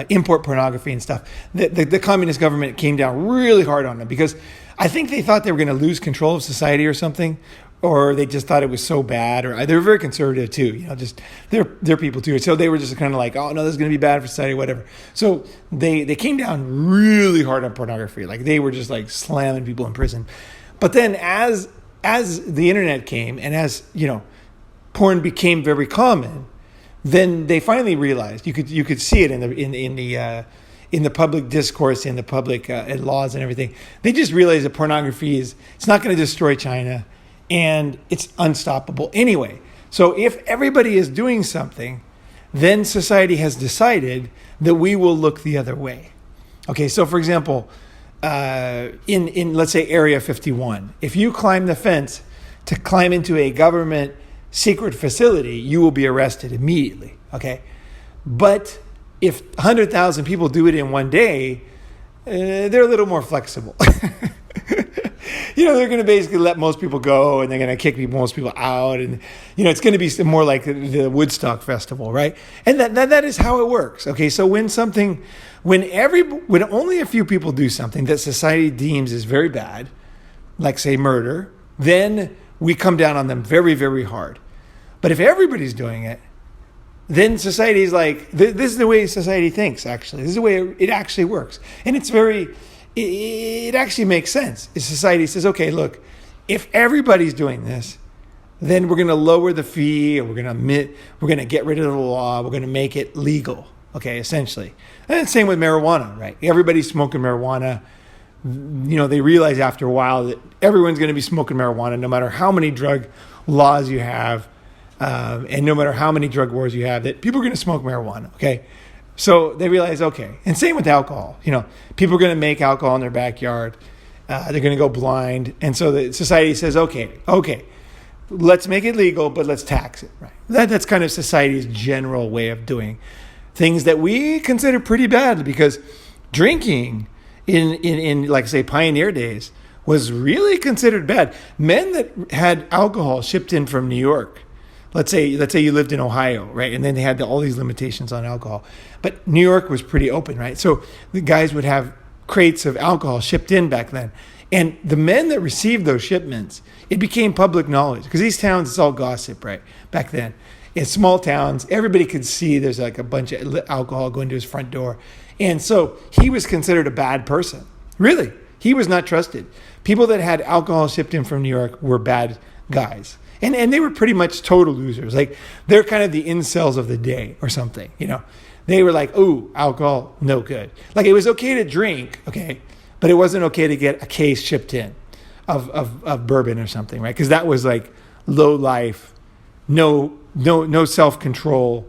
import pornography and stuff, the communist government came down really hard on them because I think they thought they were going to lose control of society or something, or they just thought it was so bad, or they were very conservative too, just they're people too. So they were just kind of like, oh no, this is going to be bad for society, whatever. So they came down really hard on pornography. Like they were just like slamming people in prison. But then as the internet came and as, porn became very common, then they finally realized you could see it in the public discourse, in the public laws and everything. They just realized that pornography it's not going to destroy China, and it's unstoppable anyway. So if everybody is doing something, then society has decided that we will look the other way. Okay, so for example, in let's say Area 51, if you climb the fence to climb into a government secret facility, you will be arrested immediately. Okay. But if 100,000 people do it in one day, they're a little more flexible. They're going to basically let most people go, and they're going to kick most people out, and it's going to be more like the Woodstock Festival, right? And that is how it works. Okay, so when only a few people do something that society deems is very bad, like say murder, then we come down on them very, very hard. But if everybody's doing it, then society is like, this is the way society thinks, actually. This is the way it actually works. And it actually makes sense. Society says, okay, look, if everybody's doing this, then we're going to lower the fee, or we're going to get rid of the law, we're going to make it legal, okay, essentially. And same with marijuana, right? Everybody's smoking marijuana. They realize after a while that everyone's going to be smoking marijuana, no matter how many drug laws you have, and no matter how many drug wars you have, that people are going to smoke marijuana, okay? So they realize, okay, and same with alcohol. People are going to make alcohol in their backyard. They're going to go blind. And so the society says, okay, let's make it legal, but let's tax it, right? That's kind of society's general way of doing things that we consider pretty bad, because drinking in like say pioneer days was really considered bad. Men that had alcohol shipped in from New York, let's say you lived in Ohio, right? And then they had all these limitations on alcohol. But New York was pretty open, right? So the guys would have crates of alcohol shipped in back then. And the men that received those shipments, it became public knowledge. Because these towns, it's all gossip, right? Back then. In small towns, everybody could see there's like a bunch of alcohol going to his front door. And so he was considered a bad person. Really. He was not trusted. People that had alcohol shipped in from New York were bad guys. And they were pretty much total losers. Like, they're kind of the incels of the day or something, They were like, ooh, alcohol, no good. Like, it was okay to drink, okay, but it wasn't okay to get a case shipped in of bourbon or something, right? Because that was like low life, no self-control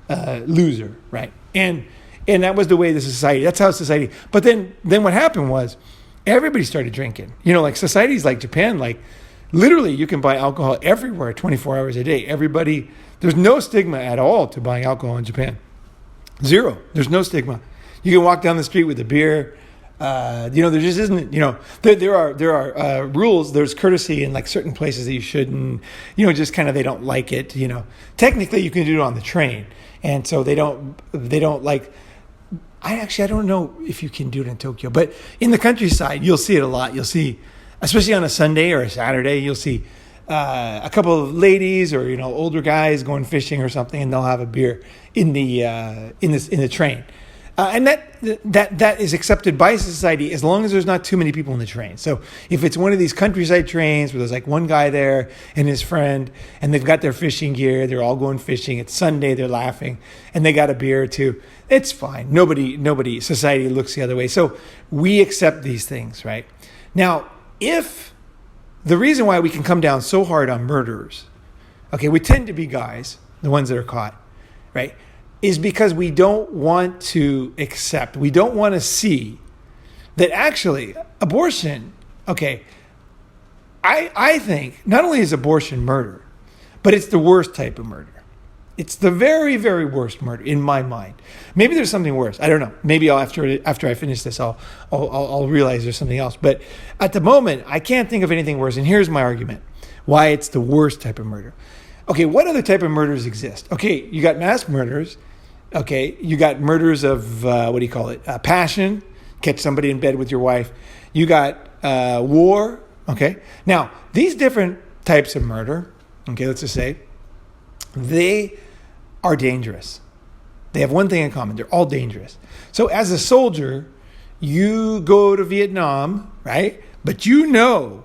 loser, right? And that was the way the society, that's how society, but then what happened was everybody started drinking. Like societies like Japan, like, literally, you can buy alcohol everywhere 24 hours a day. There's no stigma at all to buying alcohol in Japan. Zero. There's no stigma. You can walk down the street with a beer. There just isn't, there are rules. There's courtesy in like certain places that you shouldn't, just kind of, they don't like it, Technically, you can do it on the train. And so they don't like, I don't know if you can do it in Tokyo, but in the countryside, you'll see it a lot. You'll see, especially on a Sunday or a Saturday, you'll see a couple of ladies or older guys going fishing or something, and they'll have a beer in the train, and that is accepted by society as long as there's not too many people in the train. So if it's one of these countryside trains where there's like one guy there and his friend, and they've got their fishing gear, they're all going fishing. It's Sunday, they're laughing, and they got a beer or two. It's fine. Nobody. Society looks the other way. So we accept these things, right? Now, if the reason why we can come down so hard on murderers, okay, we tend to be guys, the ones that are caught, right, is because we don't want to accept, we don't want to see that actually abortion, okay, I think not only is abortion murder, but it's the worst type of murder. It's the very, very worst murder in my mind. Maybe there's something worse. I don't know. Maybe after I finish this, I'll realize there's something else. But at the moment, I can't think of anything worse. And here's my argument: why it's the worst type of murder. Okay, what other type of murders exist? Okay, you got mass murders. Okay, you got murders of passion. Catch somebody in bed with your wife. You got war. Okay, now these different types of murder. Okay, let's just say they are dangerous. They have one thing in common. They're all dangerous. So as a soldier, you go to Vietnam, right? But you go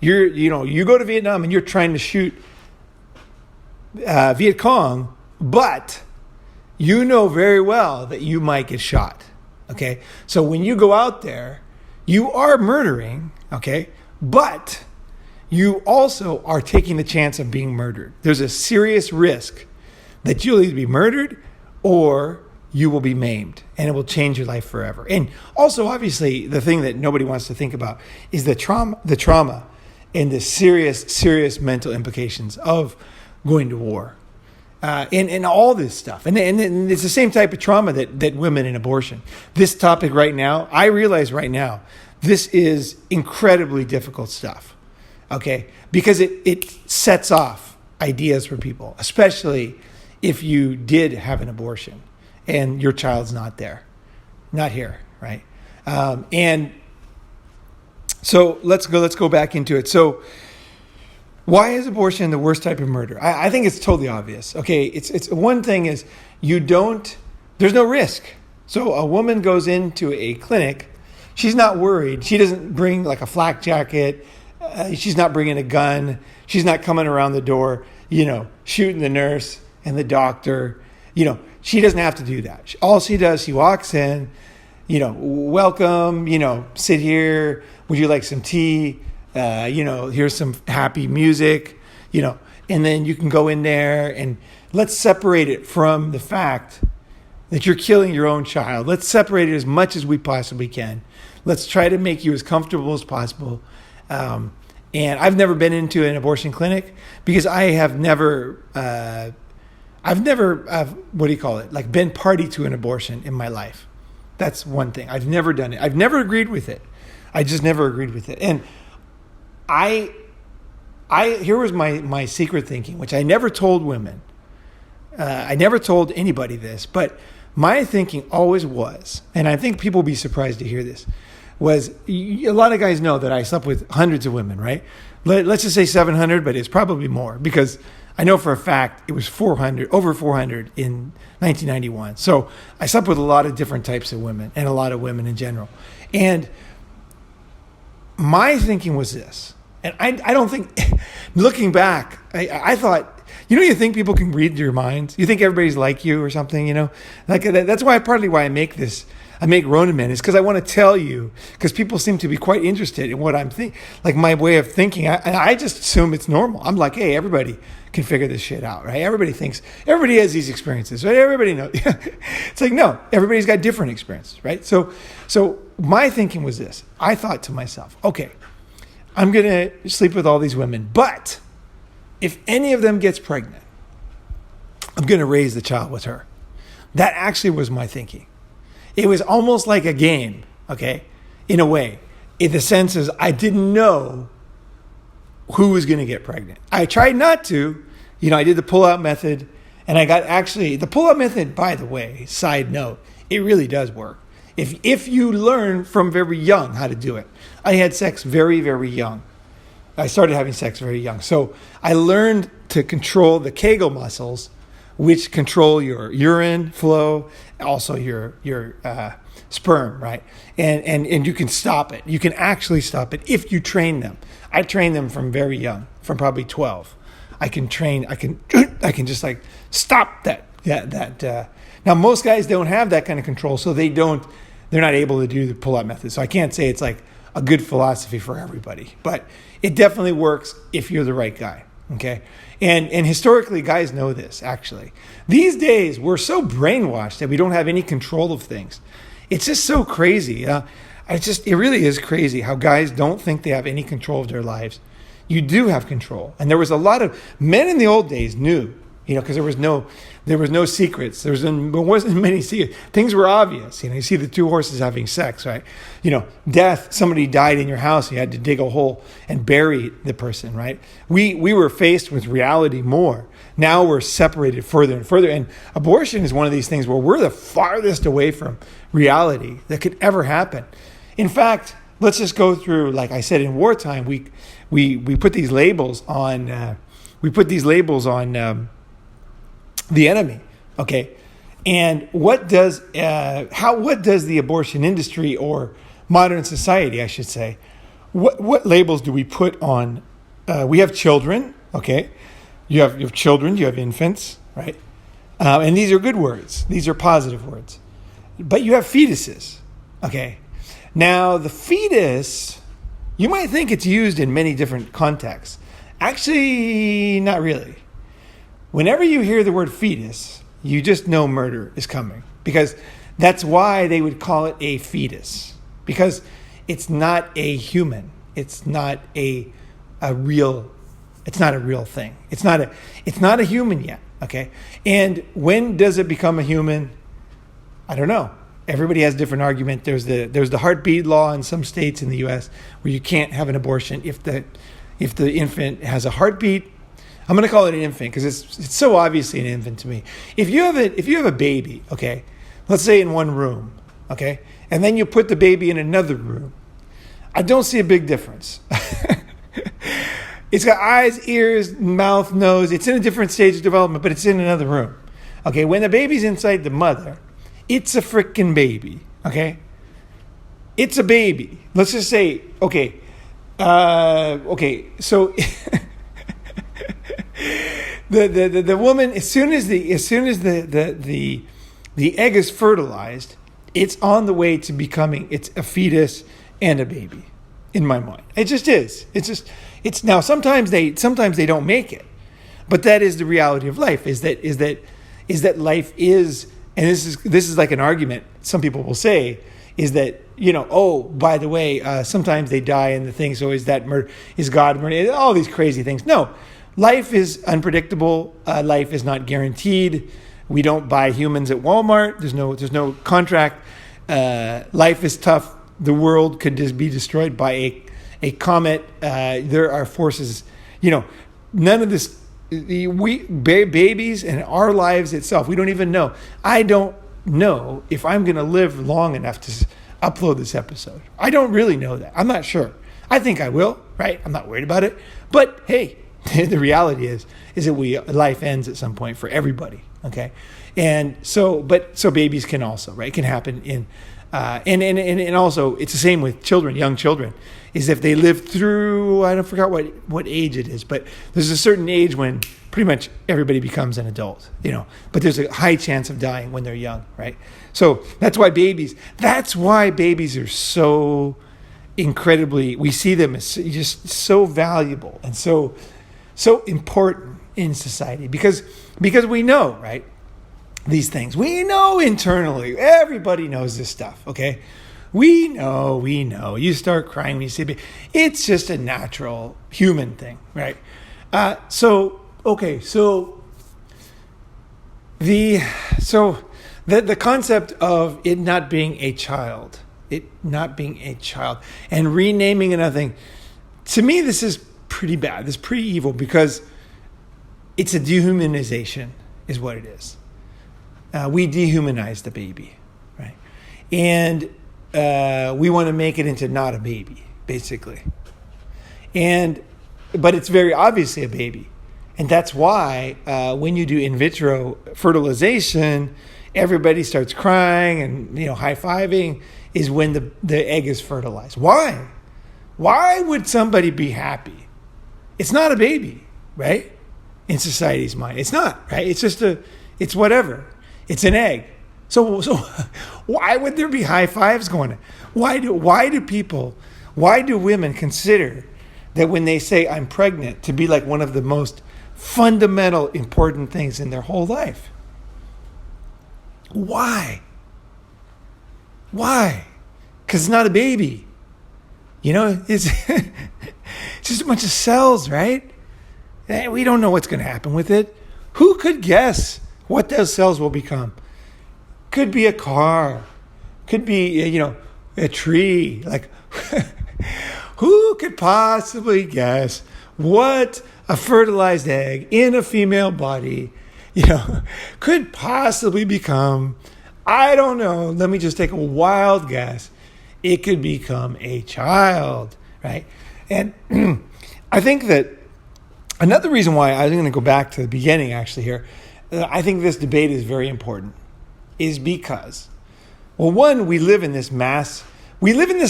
to Vietnam and you're trying to shoot Viet Cong, but you know very well that you might get shot. Okay? So when you go out there, you are murdering, okay? But you also are taking the chance of being murdered. There's a serious risk that you'll either be murdered or you will be maimed, and it will change your life forever. And also, obviously, the thing that nobody wants to think about is the trauma and the serious mental implications of going to war, and all this stuff. And it's the same type of trauma that women in abortion. This topic right now, I realize right now, this is incredibly difficult stuff, okay? Because it sets off ideas for people, especially if you did have an abortion and your child's not here, right? And so let's go back into it. So why is abortion the worst type of murder? I think it's totally obvious. Okay, it's one thing is there's no risk. So a woman goes into a clinic, she's not worried. She doesn't bring like a flak jacket. She's not bringing a gun. She's not coming around the door, shooting the nurse and the doctor. She doesn't have to do that. All she does, she walks in, welcome, sit here. Would you like some tea? Here's some happy music, and then you can go in there and let's separate it from the fact that you're killing your own child. Let's separate it as much as we possibly can. Let's try to make you as comfortable as possible. And I've never been into an abortion clinic because I have never, been party to an abortion in my life. That's one thing. I've never done it. I've never agreed with it. I just never agreed with it. And here was my secret thinking, which I never told women. I never told anybody this, but my thinking always was, and I think people will be surprised to hear this, was a lot of guys know that I slept with hundreds of women, right? Let's just say 700, but it's probably more because I know for a fact it was over 400 in 1991. So I slept with a lot of different types of women and a lot of women in general. And my thinking was this, and I don't think, looking back, I thought, you think people can read your minds? You think everybody's like you or something, Like that's partly why I make Ronin Men, is because I want to tell you, because people seem to be quite interested in what I'm thinking, like my way of thinking. I just assume it's normal. I'm like, hey, everybody can figure this shit out, right? Everybody has these experiences, right? Everybody knows. It's like, no, everybody's got different experiences, right? So my thinking was this. I thought to myself, okay, I'm going to sleep with all these women, but if any of them gets pregnant, I'm going to raise the child with her. That actually was my thinking. It was almost like a game, okay, in a way. In the sense is I didn't know who was going to get pregnant. I tried not to. I did the pull-out method, and I got the pull-out method, by the way, side note, it really does work. If you learn from very young how to do it. I had sex very, very young. I started having sex very young. So I learned to control the Kegel muscles, which control your urine flow, also your sperm, right? And you can stop it. You can actually stop it if you train them. I trained them from very young, from probably 12. I can just like stop that. Now most guys don't have that kind of control, so they're not able to do the pull-out method. So I can't say it's like a good philosophy for everybody, but it definitely works if you're the right guy. Okay. And historically, guys know this, actually. These days, we're so brainwashed that we don't have any control of things. It's just so crazy. It really is crazy how guys don't think they have any control of their lives. You do have control. And there was a lot of men in the old days knew, because there was no secrets. There wasn't many secrets. Things were obvious. You see the two horses having sex, right? Death, somebody died in your house. You had to dig a hole and bury the person, right? We were faced with reality more. Now we're separated further and further. And abortion is one of these things where we're the farthest away from reality that could ever happen. In fact, let's just go through, like I said, in wartime, we put these labels on, the enemy, okay? And what does the abortion industry, or modern society, I should say, what labels do we put on? We have children, okay? You have children, you have infants, right? And these are good words. These are positive words. But you have fetuses, okay? Now, the fetus, you might think it's used in many different contexts. Actually, not really. Whenever you hear the word fetus, you just know murder is coming, because that's why they would call it a fetus, because it's not a human. It's not a real It's not a real thing. It's not a human yet. Okay. And when does it become a human? I don't know. Everybody has a different argument. There's the heartbeat law in some states in the U.S. where you can't have an abortion if the infant has a heartbeat. I'm going to call it an infant because it's so obviously an infant to me. If you have a baby, okay, let's say in one room, okay, and then you put the baby in another room, I don't see a big difference. It's got eyes, ears, mouth, nose. It's in a different stage of development, but it's in another room. Okay, when the baby's inside the mother, it's a freaking baby. Okay, it's a baby. Let's just say, okay, so the woman, as soon as the egg is fertilized, it's on the way to becoming a fetus and a baby. In my mind, it just is. It's now sometimes they don't make it, but that is the reality of life. Is that life is, and this is like an argument some people will say, is that, oh, by the way, sometimes they die in the thing, so is God murder, all these crazy things. No, life is unpredictable. Life is not guaranteed. We don't buy humans at Walmart. There's no contract. Life is tough. The world could just be destroyed by a comet. There are forces, none of this, babies and our lives itself, we don't even know. I don't know if I'm going to live long enough to upload this episode. I don't really know that. I'm not sure. I think I will, right? I'm not worried about it. But hey, the reality is that life ends at some point for everybody, okay? And so babies can also, right? It can happen in, and also it's the same with children, young children, is if they live through, I don't forget what age it is, but there's a certain age when pretty much everybody becomes an adult, but there's a high chance of dying when they're young, right? So that's why babies are so incredibly, we see them as just so valuable and so important in society because we know, right? These things. We know internally. Everybody knows this stuff, okay? We know. You start crying when you see a baby. It's just a natural human thing, right? So the concept of it not being a child, and renaming another thing, to me, this is pretty bad. This is pretty evil because it's a dehumanization, is what it is. We dehumanize the baby, right? And we want to make it into not a baby, basically. But it's very obviously a baby. And that's why when you do in vitro fertilization, everybody starts crying and high-fiving is when the egg is fertilized. Why? Why would somebody be happy? It's not a baby, right? In society's mind. It's not, right? It's just it's whatever. It's an egg. So why would there be high fives going on? Why do women consider that when they say I'm pregnant to be like one of the most fundamental important things in their whole life? Why? Because it's not a baby. It's just a bunch of cells, right? We don't know what's going to happen with it. Who could guess what those cells will become? Could be a car. Could be, a tree. Like, who could possibly guess what a fertilized egg in a female body, could possibly become? I don't know. Let me just take a wild guess. It could become a child, right? And I think that another reason why I'm going to go back to the beginning actually here, I think this debate is very important, is because, well, one, we live in this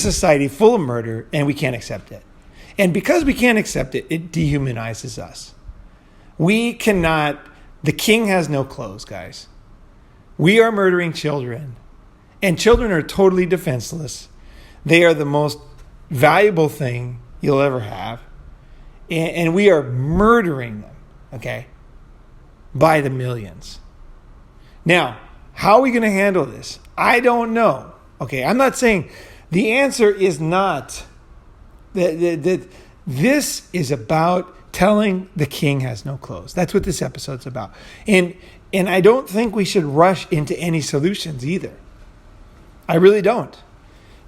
society full of murder and we can't accept it. And because we can't accept it, it dehumanizes us. We cannot, the king has no clothes, guys. We are murdering children, and children are totally defenseless. They are the most valuable thing you'll ever have. And we are murdering them, okay, by the millions. Now, how are we going to handle this? I don't know. Okay, I'm not saying the answer is not that this is about telling the king has no clothes. That's what this episode's about. And I don't think we should rush into any solutions either. I really don't.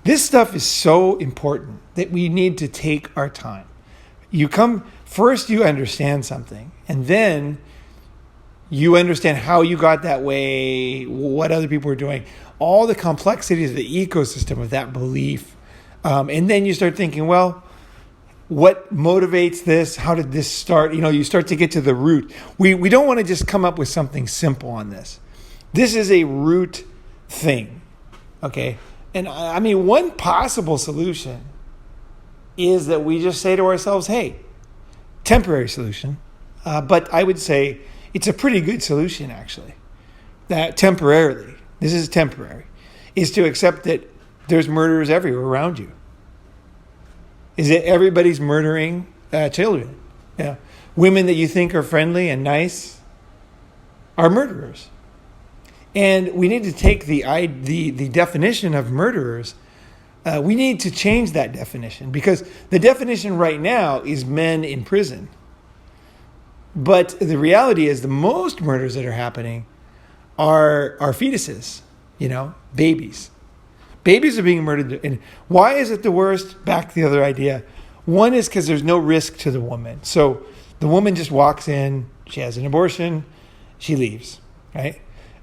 This stuff is so important that we need to take our time. First you understand something, and then you understand how you got that way, what other people are doing, all the complexities of the ecosystem of that belief. And then you start thinking, well, what motivates this? How did this start? You start to get to the root. We don't want to just come up with something simple on this. This is a root thing, okay? And I mean, one possible solution is that we just say to ourselves, hey, temporary solution, but I would say it's a pretty good solution, actually, that temporarily, this is temporary, is to accept that there's murderers everywhere around you. Is it everybody's murdering children? Yeah. Women that you think are friendly and nice are murderers. And we need to take the definition of murderers. We need to change that definition, because the definition right now is men in prison. But the reality is the most murders that are happening are fetuses, babies. Babies are being murdered. And why is it the worst? Back to the other idea. One is because there's no risk to the woman. So the woman just walks in, she has an abortion, she leaves, right?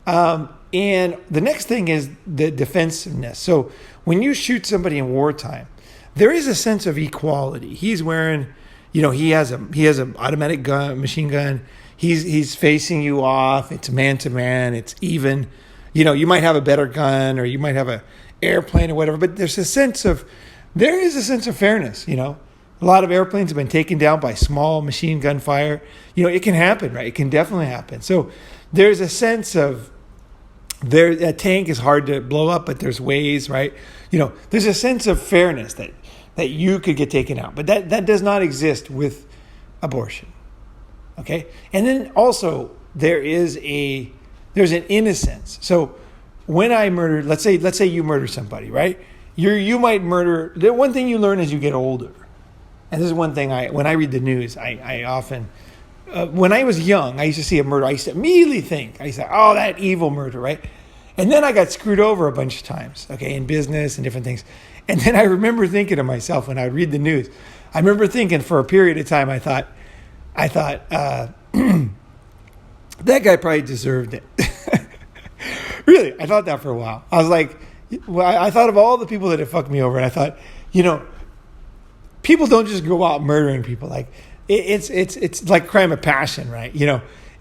And the next thing is the defensiveness. So when you shoot somebody in wartime, there is a sense of equality. He's wearing, he has an automatic gun, machine gun. He's facing you off. It's man to man. It's even. You might have a better gun, or you might have a airplane or whatever. But there is a sense of fairness. A lot of airplanes have been taken down by small machine gun fire. It can happen, right? It can definitely happen. So there's a sense of a tank is hard to blow up, but there's ways, right? There's a sense of fairness that you could get taken out, but that does not exist with abortion. Okay, and then also there's an innocence. So when I murdered, let's say you murder somebody, right? You might murder. The one thing you learn as you get older, and this is one thing when I read the news, I often. When I was young, I used to see a murder. I used to immediately think, oh, that evil murder, right? And then I got screwed over a bunch of times, okay, in business and different things. And then I remember thinking to myself when I would read the news, I remember thinking for a period of time, I thought, that guy probably deserved it. Really, I thought that for a while. I was like, I thought of all the people that had fucked me over, and I thought, people don't just go out murdering people. Like, it's like crime of passion, right?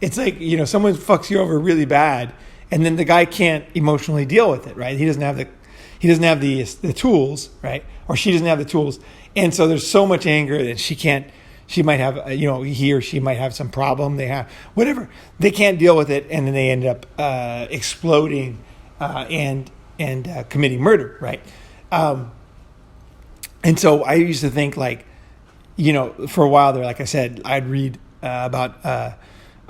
It's like, someone fucks you over really bad, and then the guy can't emotionally deal with it, right? He doesn't have the tools, right? Or she doesn't have the tools. And so there's so much anger that she might have, he or she might have some problem. They have whatever. They can't deal with it. And then they end up exploding and committing murder, right? And so I used to think, like, for a while there, like I said, I'd read about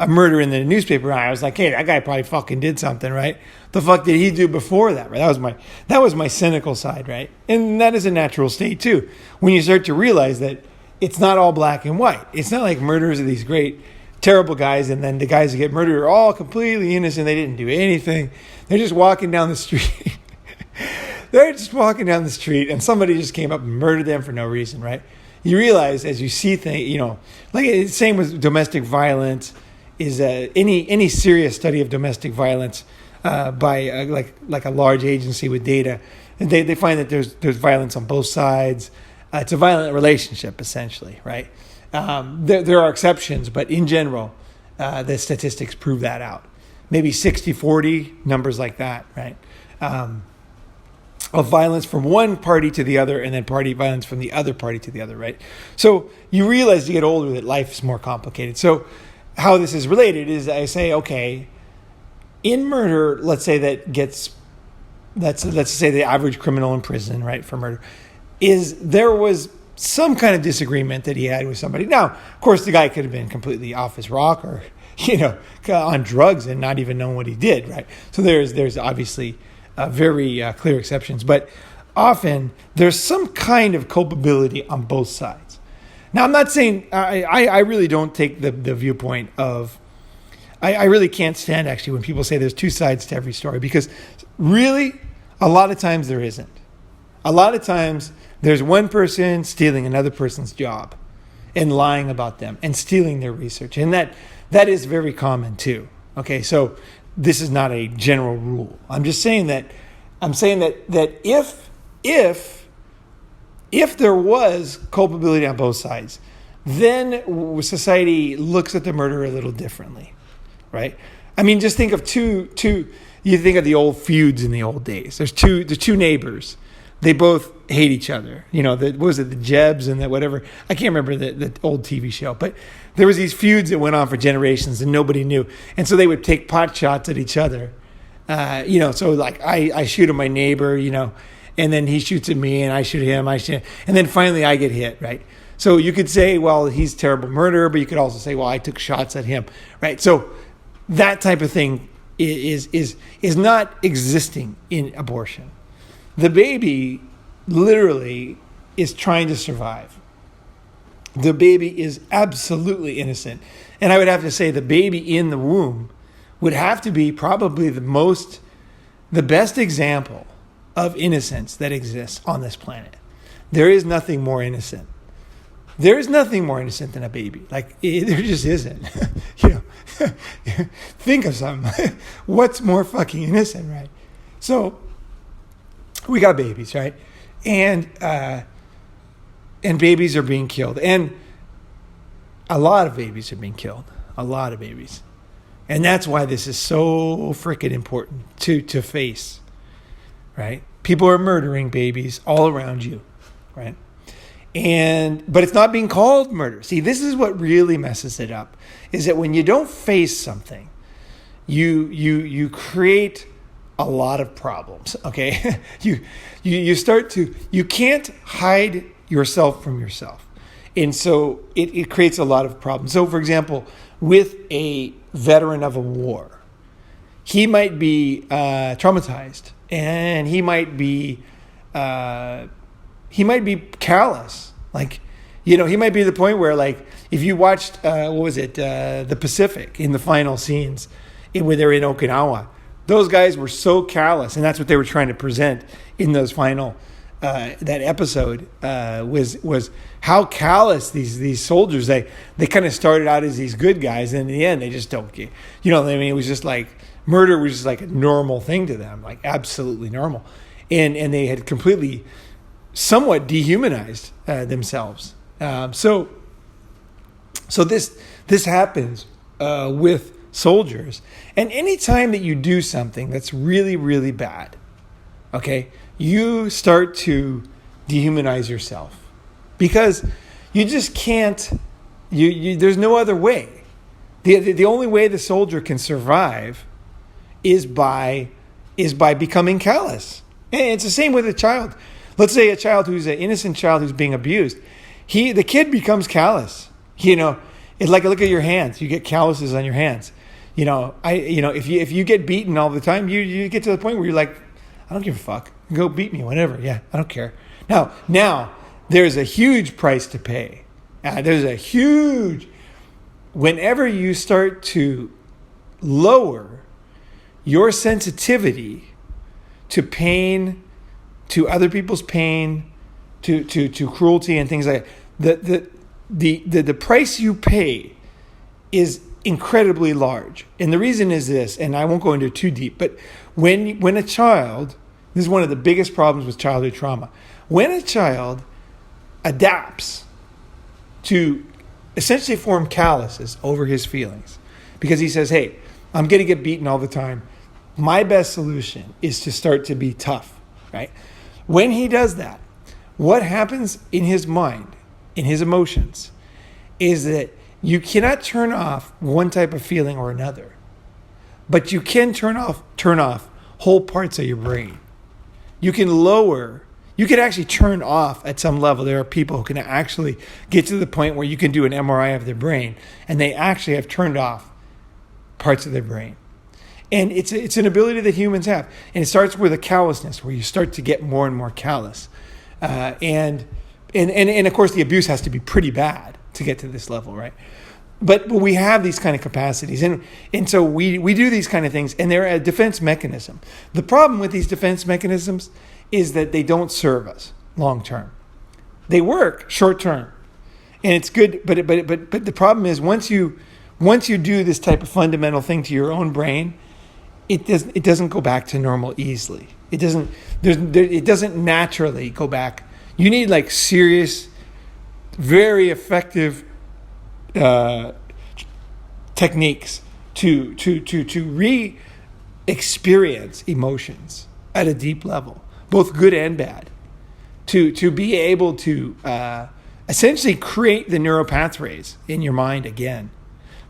a murder in the newspaper, and I was like, hey, that guy probably fucking did something, right? The fuck did he do before that, right? That was my cynical side, right? And that is a natural state too. When you start to realize that it's not all black and white. It's not like murderers are these great, terrible guys, and then the guys that get murdered are all completely innocent. They didn't do anything. They're just walking down the street. They're just walking down the street, and somebody just came up and murdered them for no reason, right? You realize as you see things, like same with domestic violence. Is any serious study of domestic violence by like a large agency with data, and they find that there's violence on both sides. It's a violent relationship, essentially, right? There are exceptions, but in general, the statistics prove that out. Maybe 60-40, numbers like that, right? Of violence from one party to the other, and then party violence from the other party to the other, right? So you realize as you get older that life is more complicated. So how this is related is I say, okay, in murder, let's say let's say the average criminal in prison, right, for murder, there was some kind of disagreement that he had with somebody. Now, of course, the guy could have been completely off his rock or, on drugs and not even known what he did, right? So there's obviously very clear exceptions, but often there's some kind of culpability on both sides. Now, I'm not saying, I really don't take the viewpoint of, I really can't stand actually when people say there's two sides to every story, because really, a lot of times there isn't. A lot of times there's one person stealing another person's job and lying about them and stealing their research. And that is very common too. Okay, so this is not a general rule. I'm just saying that if there was culpability on both sides, then society looks at the murder a little differently, right? I mean, just think of two. You think of the old feuds in the old days. There's two neighbors. They both hate each other. You know, what was it, the Jebs and that whatever? I can't remember the old TV show, but there was these feuds that went on for generations and nobody knew. And so they would take pot shots at each other. So like I shoot at my neighbor, and then he shoots at me and I shoot him, and then finally I get hit, right? So you could say, well, he's a terrible murderer, but you could also say, well, I took shots at him, right? So that type of thing is not existing in abortion. The baby literally is trying to survive. The baby is absolutely innocent. And I would have to say the baby in the womb would have to be probably the best example of innocence that exists on this planet. There is nothing more innocent. There is nothing more innocent than a baby. Like, there just isn't. Think of something. What's more fucking innocent, right? So, we got babies, right? And babies are being killed. And a lot of babies are being killed. A lot of babies. And that's why this is so freaking important to face, right? People are murdering babies all around you, right? But it's not being called murder. See, this is what really messes it up, is that when you don't face something, you create a lot of problems, okay? You can't hide yourself from yourself. And so it creates a lot of problems. So, for example, with a veteran of a war, he might be traumatized, and he might be callous. Like, he might be to the point where, like, if you watched, the Pacific in the final scenes, when they're in Okinawa, those guys were so callous, and that's what they were trying to present in those final, that episode was how callous these soldiers, they kind of started out as these good guys, and in the end, they just don't get, it was just like, murder was just like a normal thing to them, like absolutely normal. And they had completely, somewhat dehumanized themselves. So this happens with soldiers. And anytime that you do something that's really, really bad, okay, you start to dehumanize yourself, because you just can't, there's no other way. The only way the soldier can survive is by becoming callous. And it's the same with a child. Let's say a child who's an innocent child who's being abused. The kid becomes callous. It's like, look at your hands. You get calluses on your hands. If you get beaten all the time, you get to the point where you're like, I don't give a fuck. Go beat me, whatever. Yeah, I don't care. Now there's a huge price to pay. Whenever you start to lower your sensitivity to pain, to other people's pain, to cruelty and things like that, the price you pay is incredibly large. And the reason is this, and I won't go into it too deep, but when a child, this is one of the biggest problems with childhood trauma, when a child adapts to essentially form calluses over his feelings, because he says, hey, I'm going to get beaten all the time. My best solution is to start to be tough, right? When he does that, what happens in his mind, in his emotions, is that you cannot turn off one type of feeling or another, but you can turn off whole parts of your brain. You can actually turn off at some level. There are people who can actually get to the point where you can do an MRI of their brain, and they actually have turned off parts of their brain. And it's an ability that humans have. And it starts with a callousness, where you start to get more and more callous. And And of course the abuse has to be pretty bad to get to this level, right? But we have these kind of capacities, and so we do these kind of things, and they're a defense mechanism. The problem with these defense mechanisms is that they don't serve us long term. They work short term, and it's good. But the problem is once you do this type of fundamental thing to your own brain, it doesn't go back to normal easily. It doesn't naturally go back. You need like serious, very effective techniques to re-experience emotions at a deep level, both good and bad, to be able to essentially create the neural pathways in your mind again.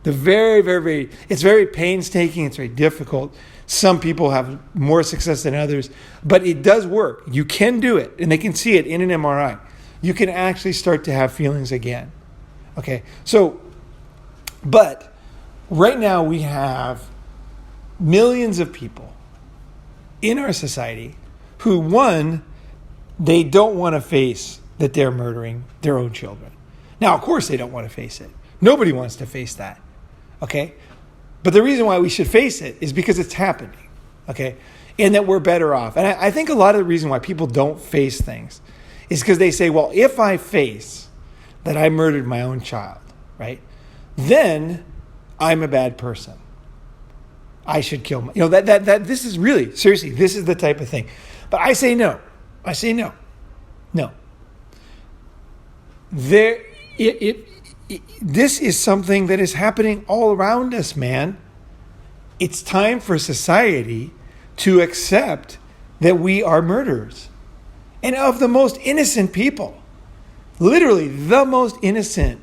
It's very painstaking. It's very difficult. Some people have more success than others, but it does work. You can do it, and they can see it in an MRI. You can actually start to have feelings again. Okay, so, but right now we have millions of people in our society who, one, they don't want to face that they're murdering their own children. Now, of course they don't want to face it. Nobody wants to face that, okay? But the reason why we should face it is because it's happening, okay? And that we're better off. And I think a lot of the reason why people don't face things is because they say, well, if I face that I murdered my own child, right? Then I'm a bad person. I should kill my, that this is really, seriously, this is the type of thing. But I say no. No. This is something that is happening all around us, man. It's time for society to accept that we are murderers. And of the most innocent people. Literally, the most innocent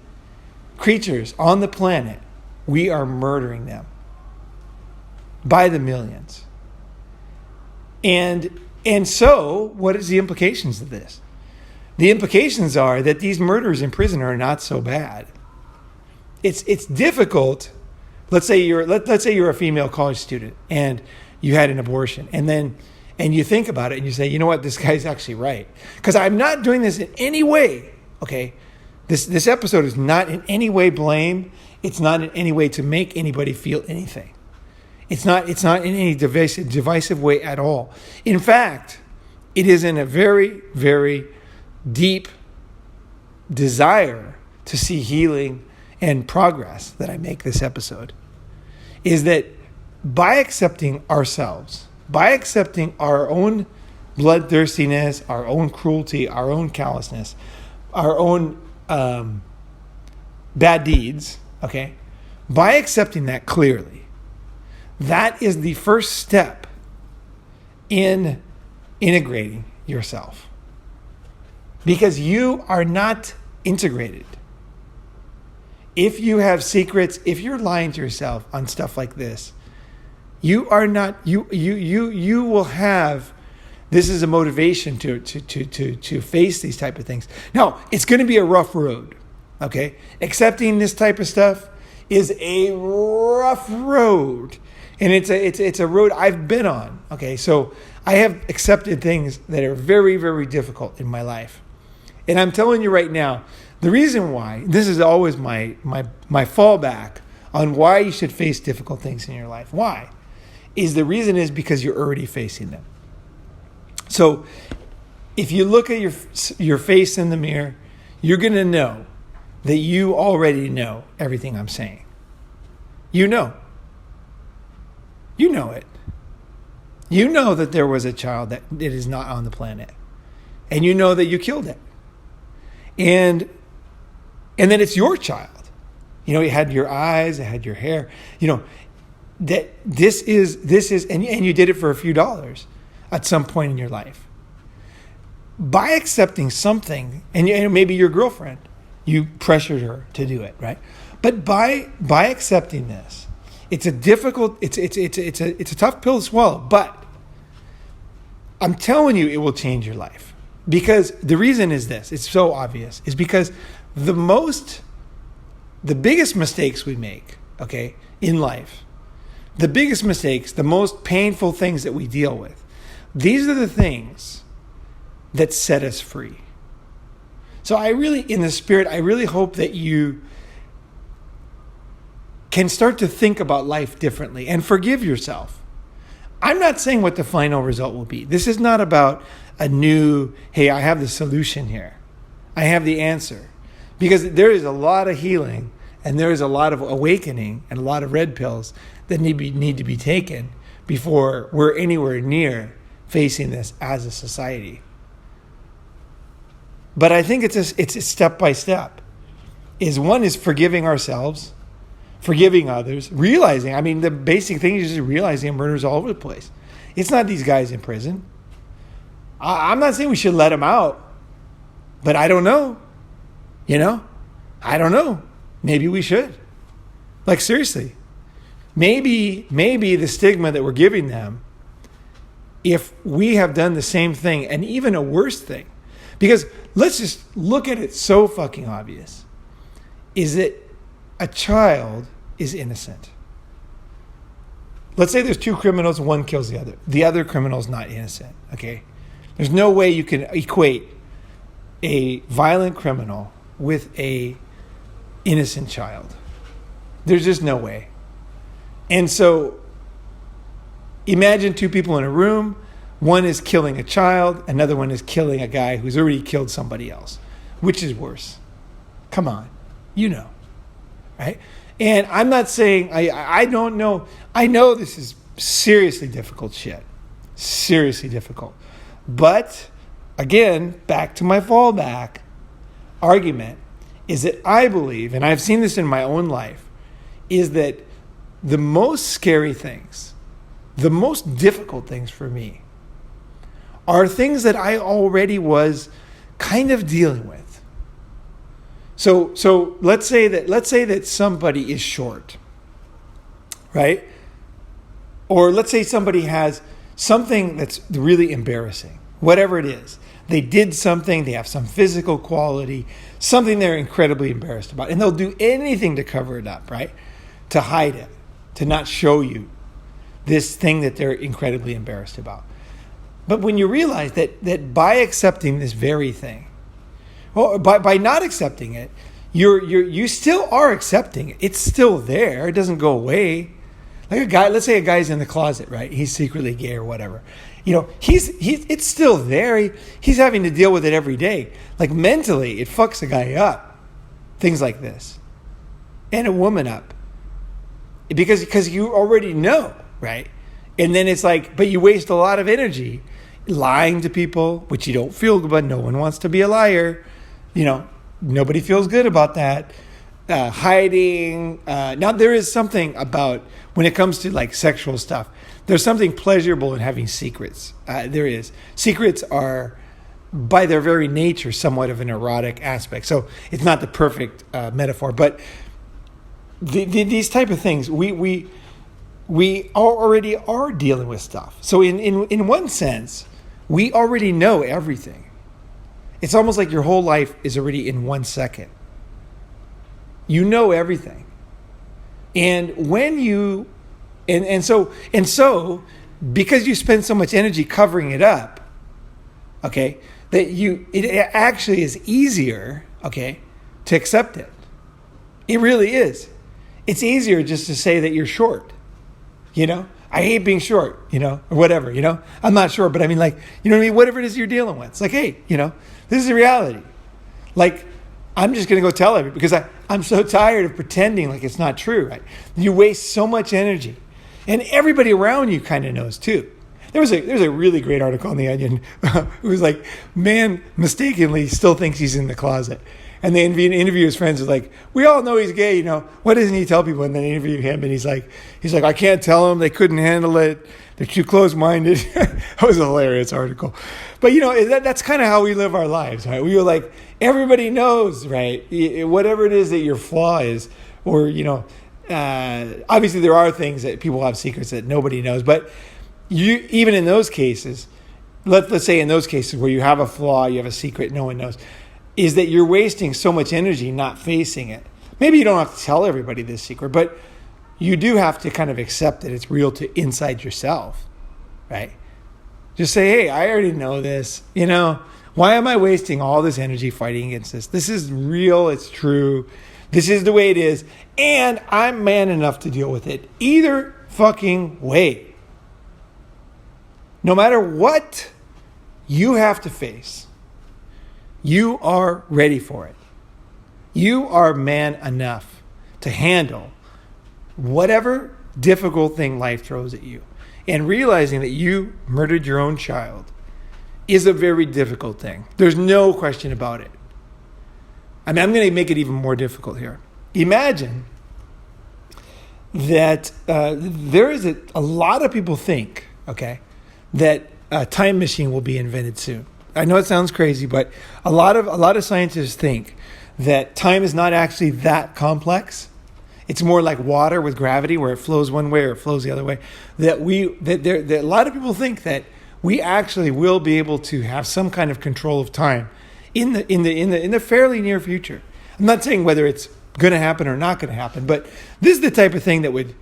creatures on the planet, we are murdering them by the millions. And so, what is the implications of this? The implications are that these murders in prison are not so bad. It's difficult. Let's say you're a female college student and you had an abortion, and you think about it and you say, you know what, this guy's actually right. Because I'm not doing this in any way. Okay, this episode is not in any way blame. It's not in any way to make anybody feel anything. It's not in any divisive way at all. In fact, it is in a very, very deep desire to see healing and progress that I make this episode. Is that by accepting ourselves, by accepting our own bloodthirstiness, our own cruelty, our own callousness, our own bad deeds, okay? By accepting that clearly, that is the first step in integrating yourself. Because you are not integrated. If you have secrets, if you're lying to yourself on stuff like this, you are not, you will have, this is a motivation to face these type of things. Now, it's going to be a rough road, okay? Accepting this type of stuff is a rough road, and it's a road I've been on, okay? So I have accepted things that are very, very difficult in my life. And I'm telling you right now, the reason why, this is always my fallback on why you should face difficult things in your life. Why? The reason is because you're already facing them. So if you look at your face in the mirror, you're going to know that you already know everything I'm saying. You know. You know it. You know that there was a child that is not on the planet. And you know that you killed it. And then it's your child. You know, it had your eyes, it had your hair. You know, that this is, and you did it for a few dollars at some point in your life. By accepting something, and maybe your girlfriend, you pressured her to do it, right? But by accepting this, it's a difficult, it's a tough pill to swallow, but I'm telling you, it will change your life. Because the reason is this, it's so obvious, is because the biggest mistakes we make, okay, in life, the biggest mistakes, the most painful things that we deal with, these are the things that set us free. So I really, in the spirit, I really hope that you can start to think about life differently and forgive yourself. I'm not saying what the final result will be. This is not about a new, hey, I have the solution here. I have the answer. Because there is a lot of healing and there is a lot of awakening and a lot of red pills that need to be taken before we're anywhere near facing this as a society. But I think it's a step by step. One is forgiving ourselves, forgiving others, realizing, the basic thing is just realizing murder's all over the place. It's not these guys in prison. I'm not saying we should let them out, but I don't know. I don't know. Maybe we should. Like, seriously. Maybe the stigma that we're giving them, if we have done the same thing and even a worse thing, because let's just look at it so fucking obvious, is that a child is innocent. Let's say there's two criminals and one kills the other. The other criminal is not innocent, okay? There's no way you can equate a violent criminal with a innocent child. There's just no way. And so imagine two people in a room. One is killing a child. Another one is killing a guy who's already killed somebody else. Which is worse? Come on. Right? And I'm not saying, I don't know. I know this is seriously difficult shit. Seriously difficult. But, again, back to my fallback argument, is that I believe, and I've seen this in my own life, is that the most scary things, the most difficult things for me, are things that I already was kind of dealing with. So let's say that somebody is short, right? Or let's say somebody has something that's really embarrassing, whatever it is. They did something, they have some physical quality, something they're incredibly embarrassed about, and they'll do anything to cover it up, right? To hide it, to not show you this thing that they're incredibly embarrassed about. But when you realize that by accepting this very thing, well, by not accepting it, you still are accepting it. It's still there. It doesn't go away. Like a guy, let's say a guy's in the closet, right? He's secretly gay or whatever. It's still there. He's having to deal with it every day. Like mentally, it fucks a guy up. Things like this. And a woman up. Because you already know, right? And then it's like, but you waste a lot of energy lying to people, which you don't feel good about. No one wants to be a liar. Nobody feels good about that. Hiding. Now, there is something about, when it comes to like sexual stuff, there's something pleasurable in having secrets. There is. Secrets are, by their very nature, somewhat of an erotic aspect. So it's not the perfect metaphor, but these type of things, we already are dealing with stuff. So in one sense, we already know everything. It's almost like your whole life is already in 1 second. You know everything. And when you, and so, because you spend so much energy covering it up, okay, that it actually is easier, okay, to accept it. It really is. It's easier just to say that you're short. I hate being short, or whatever, I'm not sure, but whatever it is you're dealing with. It's like, hey, this is the reality. Like, I'm just going to go tell everybody because I'm so tired of pretending like it's not true, right? You waste so much energy. And everybody around you kind of knows too. There's a really great article on The Onion. It was like, man mistakenly still thinks he's in the closet. And they interview his friends. Is like, we all know he's gay, Why doesn't he tell people? And then they interview him, and he's like, I can't tell them. They couldn't handle it. They're too close-minded. That was a hilarious article. But that's kind of how we live our lives, right? We were like, everybody knows, right? Whatever it is that your flaw is, or obviously there are things that people have secrets that nobody knows. But even in those cases, let's say in those cases where you have a flaw, you have a secret, no one knows, is that you're wasting so much energy not facing it. Maybe you don't have to tell everybody this secret, but you do have to kind of accept that it's real to inside yourself, right? Just say, hey, I already know this, Why am I wasting all this energy fighting against this? This is real. It's true. This is the way it is. And I'm man enough to deal with it either fucking way. No matter what you have to face, you are ready for it. You are man enough to handle whatever difficult thing life throws at you. And realizing that you murdered your own child is a very difficult thing. There's no question about it. I mean, I'm going to make it even more difficult here. Imagine that there is a lot of people think, okay, that a time machine will be invented soon. I know it sounds crazy, but a lot of scientists think that time is not actually that complex. It's more like water with gravity, where it flows one way or it flows the other way. That a lot of people think that we actually will be able to have some kind of control of time in the fairly near future. I'm not saying whether it's going to happen or not going to happen, but this is the type of thing that would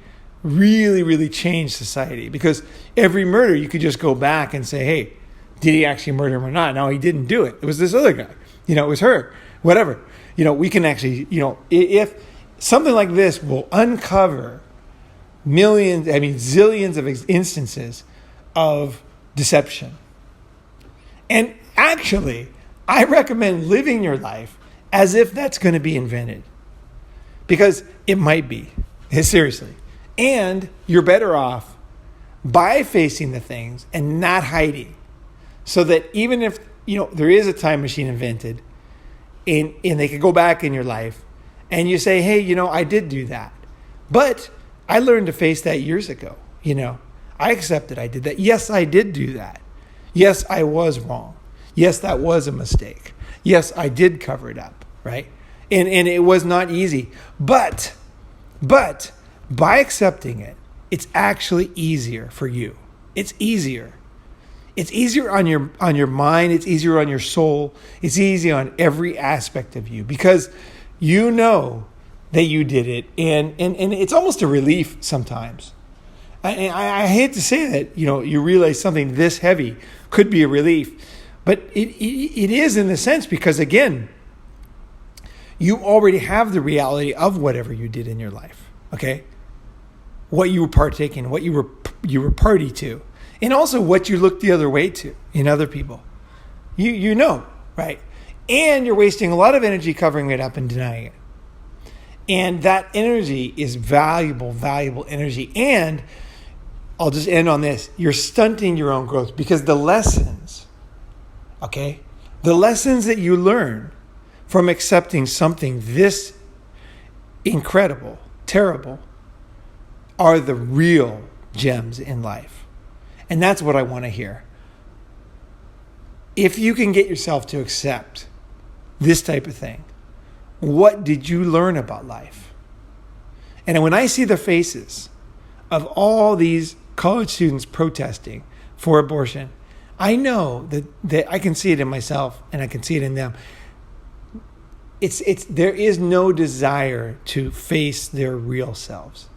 really, really change society. Because every murder, you could just go back and say, hey, did he actually murder him or not? No, he didn't do it. It was this other guy. It was her. Whatever. We can actually, if something like this will uncover zillions of instances of deception. And actually, I recommend living your life as if that's going to be invented. Because it might be. Seriously. And you're better off by facing the things and not hiding. So that even if, there is a time machine invented and they could go back in your life and you say, hey, I did do that. But I learned to face that years ago. I accepted I did that. Yes, I did do that. Yes, I was wrong. Yes, that was a mistake. Yes, I did cover it up, right? And it was not easy. But by accepting it, it's actually easier for you. It's easier. It's easier on your mind. It's easier on your soul. It's easy on every aspect of you because you know that you did it. And it's almost a relief sometimes. I hate to say that, you realize something this heavy could be a relief. But it is in the sense because, again, you already have the reality of whatever you did in your life, okay? What you were partaking, what you were party to, and also what you looked the other way to in other people. You know, right? And you're wasting a lot of energy covering it up and denying it. And that energy is valuable energy. And I'll just end on this. You're stunting your own growth because the lessons, okay? The lessons that you learn from accepting something this incredible, terrible, are the real gems in life. And that's what I want to hear. If you can get yourself to accept this type of thing, what did you learn about life? And when I see the faces of all these college students protesting for abortion, I know that I can see it in myself and I can see it in them. There is no desire to face their real selves.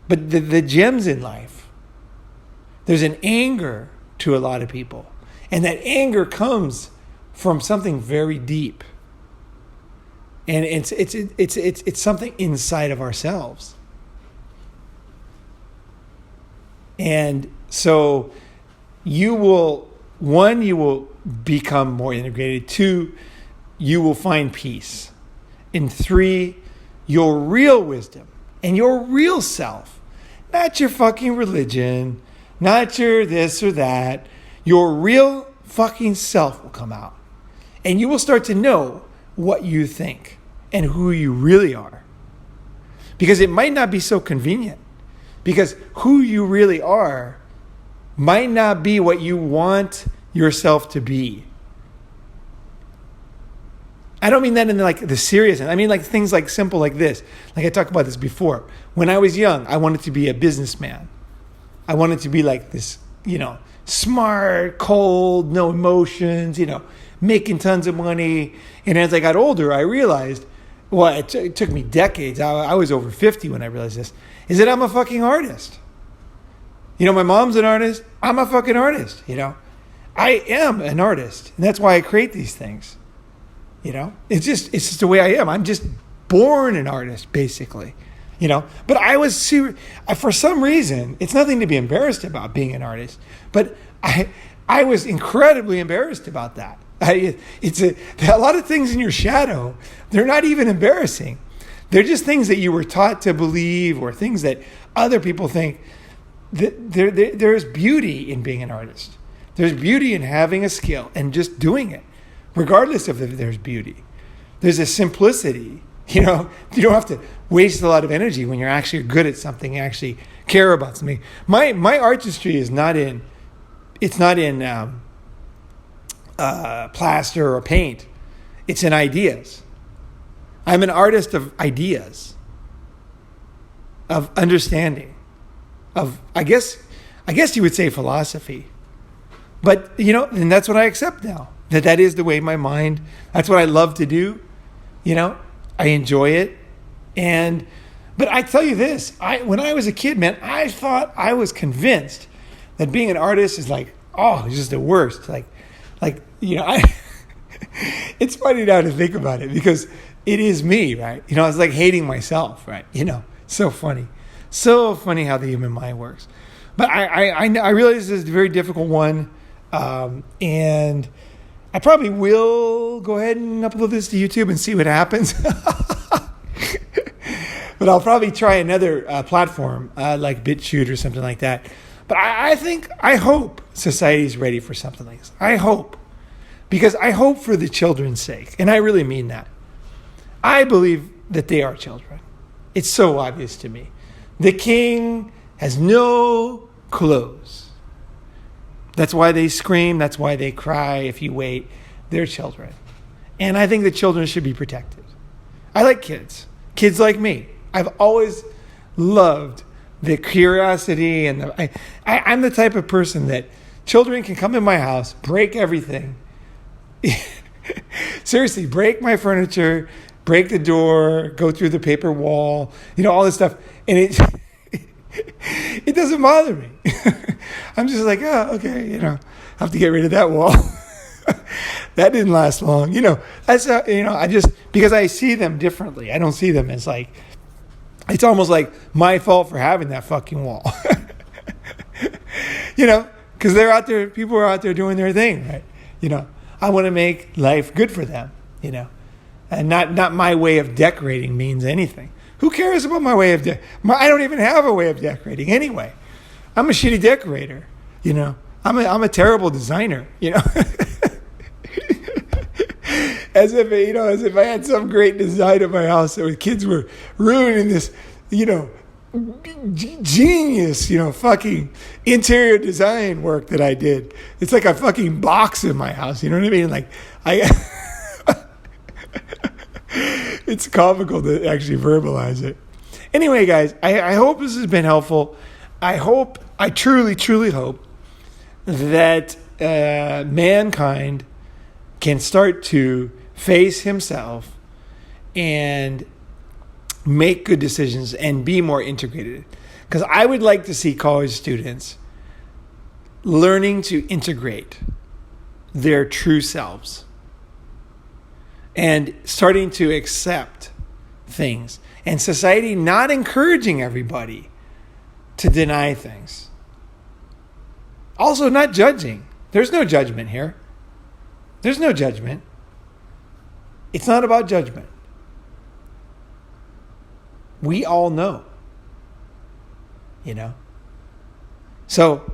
But the gems in life, there's an anger to a lot of people. And that anger comes from something very deep. And it's something inside of ourselves. And so you will become more integrated. 2, you will find peace. And 3, your real wisdom and your real self, not your fucking religion, not your this or that, your real fucking self will come out. And you will start to know what you think and who you really are. Because it might not be so convenient. Because who you really are might not be what you want yourself to be. I don't mean that in like the serious end. I mean like things like simple like this. Like I talked about this before. When I was young, I wanted to be a businessman. I wanted to be like this, smart, cold, no emotions, making tons of money. And as I got older, I realized, it took me decades. I was over 50 when I realized this, is that I'm a fucking artist. My mom's an artist. I'm a fucking artist, I am an artist, and that's why I create these things. It's just the way I am. I'm just born an artist, basically. But I was for some reason, it's nothing to be embarrassed about being an artist, but I was incredibly embarrassed about that. It's a lot of things in your shadow. They're not even embarrassing. They're just things that you were taught to believe, or things that other people think. That there's beauty in being an artist. There's beauty in having a skill and just doing it, regardless of if there's beauty. There's a simplicity. You don't have to waste a lot of energy when you're actually good at something, you actually care about something. My artistry is not in plaster or paint. It's in ideas. I'm an artist of ideas, of understanding, of I guess you would say philosophy. But and that's what I accept now. That is the way my mind. That's what I love to do. I enjoy it. But I tell you this, when I was a kid, man, I was convinced that being an artist is like, it's just the worst. It's funny now to think about it, because it is me, right? It's like hating myself, right? So funny how the human mind works. But I realize this is a very difficult one, and I probably will go ahead and upload this to YouTube and see what happens. But I'll probably try another platform like BitChute or something like that. But I hope society's ready for something like this. I hope. Because I hope for the children's sake. And I really mean that. I believe that they are children. It's so obvious to me. The king has no clothes. That's why they scream. That's why they cry. If you wait, they're children. And I think the children should be protected. I like kids. Kids like me. I've always loved the curiosity. And I'm the type of person that children can come in my house, break everything. Seriously, break my furniture, break the door, go through the paper wall, all this stuff. And it doesn't bother me. I'm just like, okay, I have to get rid of that wall. That didn't last long. That's I just, because I see them differently. I don't see them as like, it's almost like my fault for having that fucking wall. Because they're out there, people are out there doing their thing, right? I want to make life good for them, and not my way of decorating means anything. Who cares about my way of I don't even have a way of decorating anyway. I'm a shitty decorator, I'm a terrible designer, as if I had some great design of my house that kids were ruining this, genius, fucking interior design work that I did. It's like a fucking box in my house. You know what I mean? Like it's comical to actually verbalize it. Anyway, guys, I hope this has been helpful. I truly, truly hope that mankind can start to face himself and make good decisions and be more integrated. Because I would like to see college students learning to integrate their true selves and starting to accept things, and society not encouraging everybody to deny things. Also, not judging. There's no judgment here. There's no judgment. It's not about judgment. We all know. So,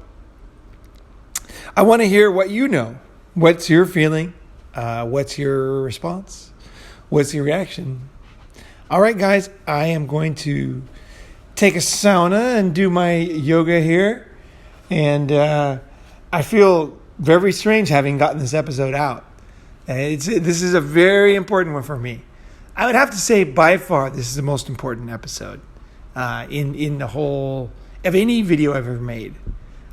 I want to hear what you know. What's your feeling? What's your response? What's your reaction? All right, guys, I am going to take a sauna and do my yoga here. And I feel very strange having gotten this episode out. This is a very important one for me. I would have to say by far this is the most important episode in the whole of any video I've ever made.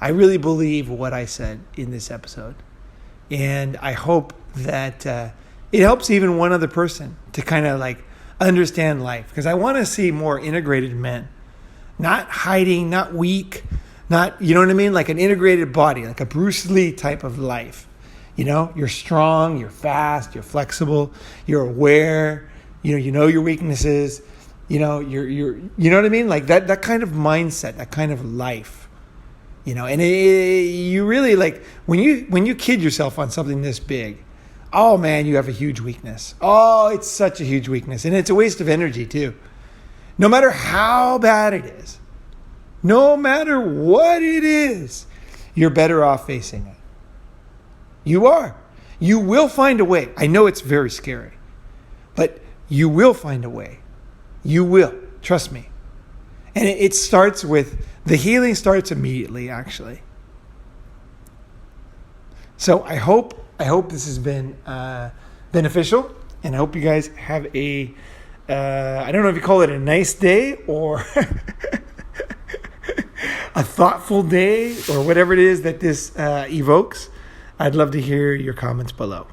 I really believe what I said in this episode. And I hope that it helps even one other person to kind of like understand life. Because I want to see more integrated men. Not hiding, not weak, Not, you know what I mean? Like an integrated body, like a Bruce Lee type of life. You know, you're strong, you're fast, you're flexible, you're aware, you know your weaknesses, you know what I mean? Like that kind of mindset, that kind of life. You know, and you really like when you kid yourself on something this big, oh man, you have a huge weakness. Oh, it's such a huge weakness. And it's a waste of energy too. No matter how bad it is, no matter what it is, you're better off facing it. You are. You will find a way. I know it's very scary, but you will find a way. You will. Trust me. And it starts with, the healing starts immediately, actually. So I hope this has been beneficial, and I hope you guys have a, I don't know if you call it a nice day or a thoughtful day or whatever it is that this evokes. I'd love to hear your comments below.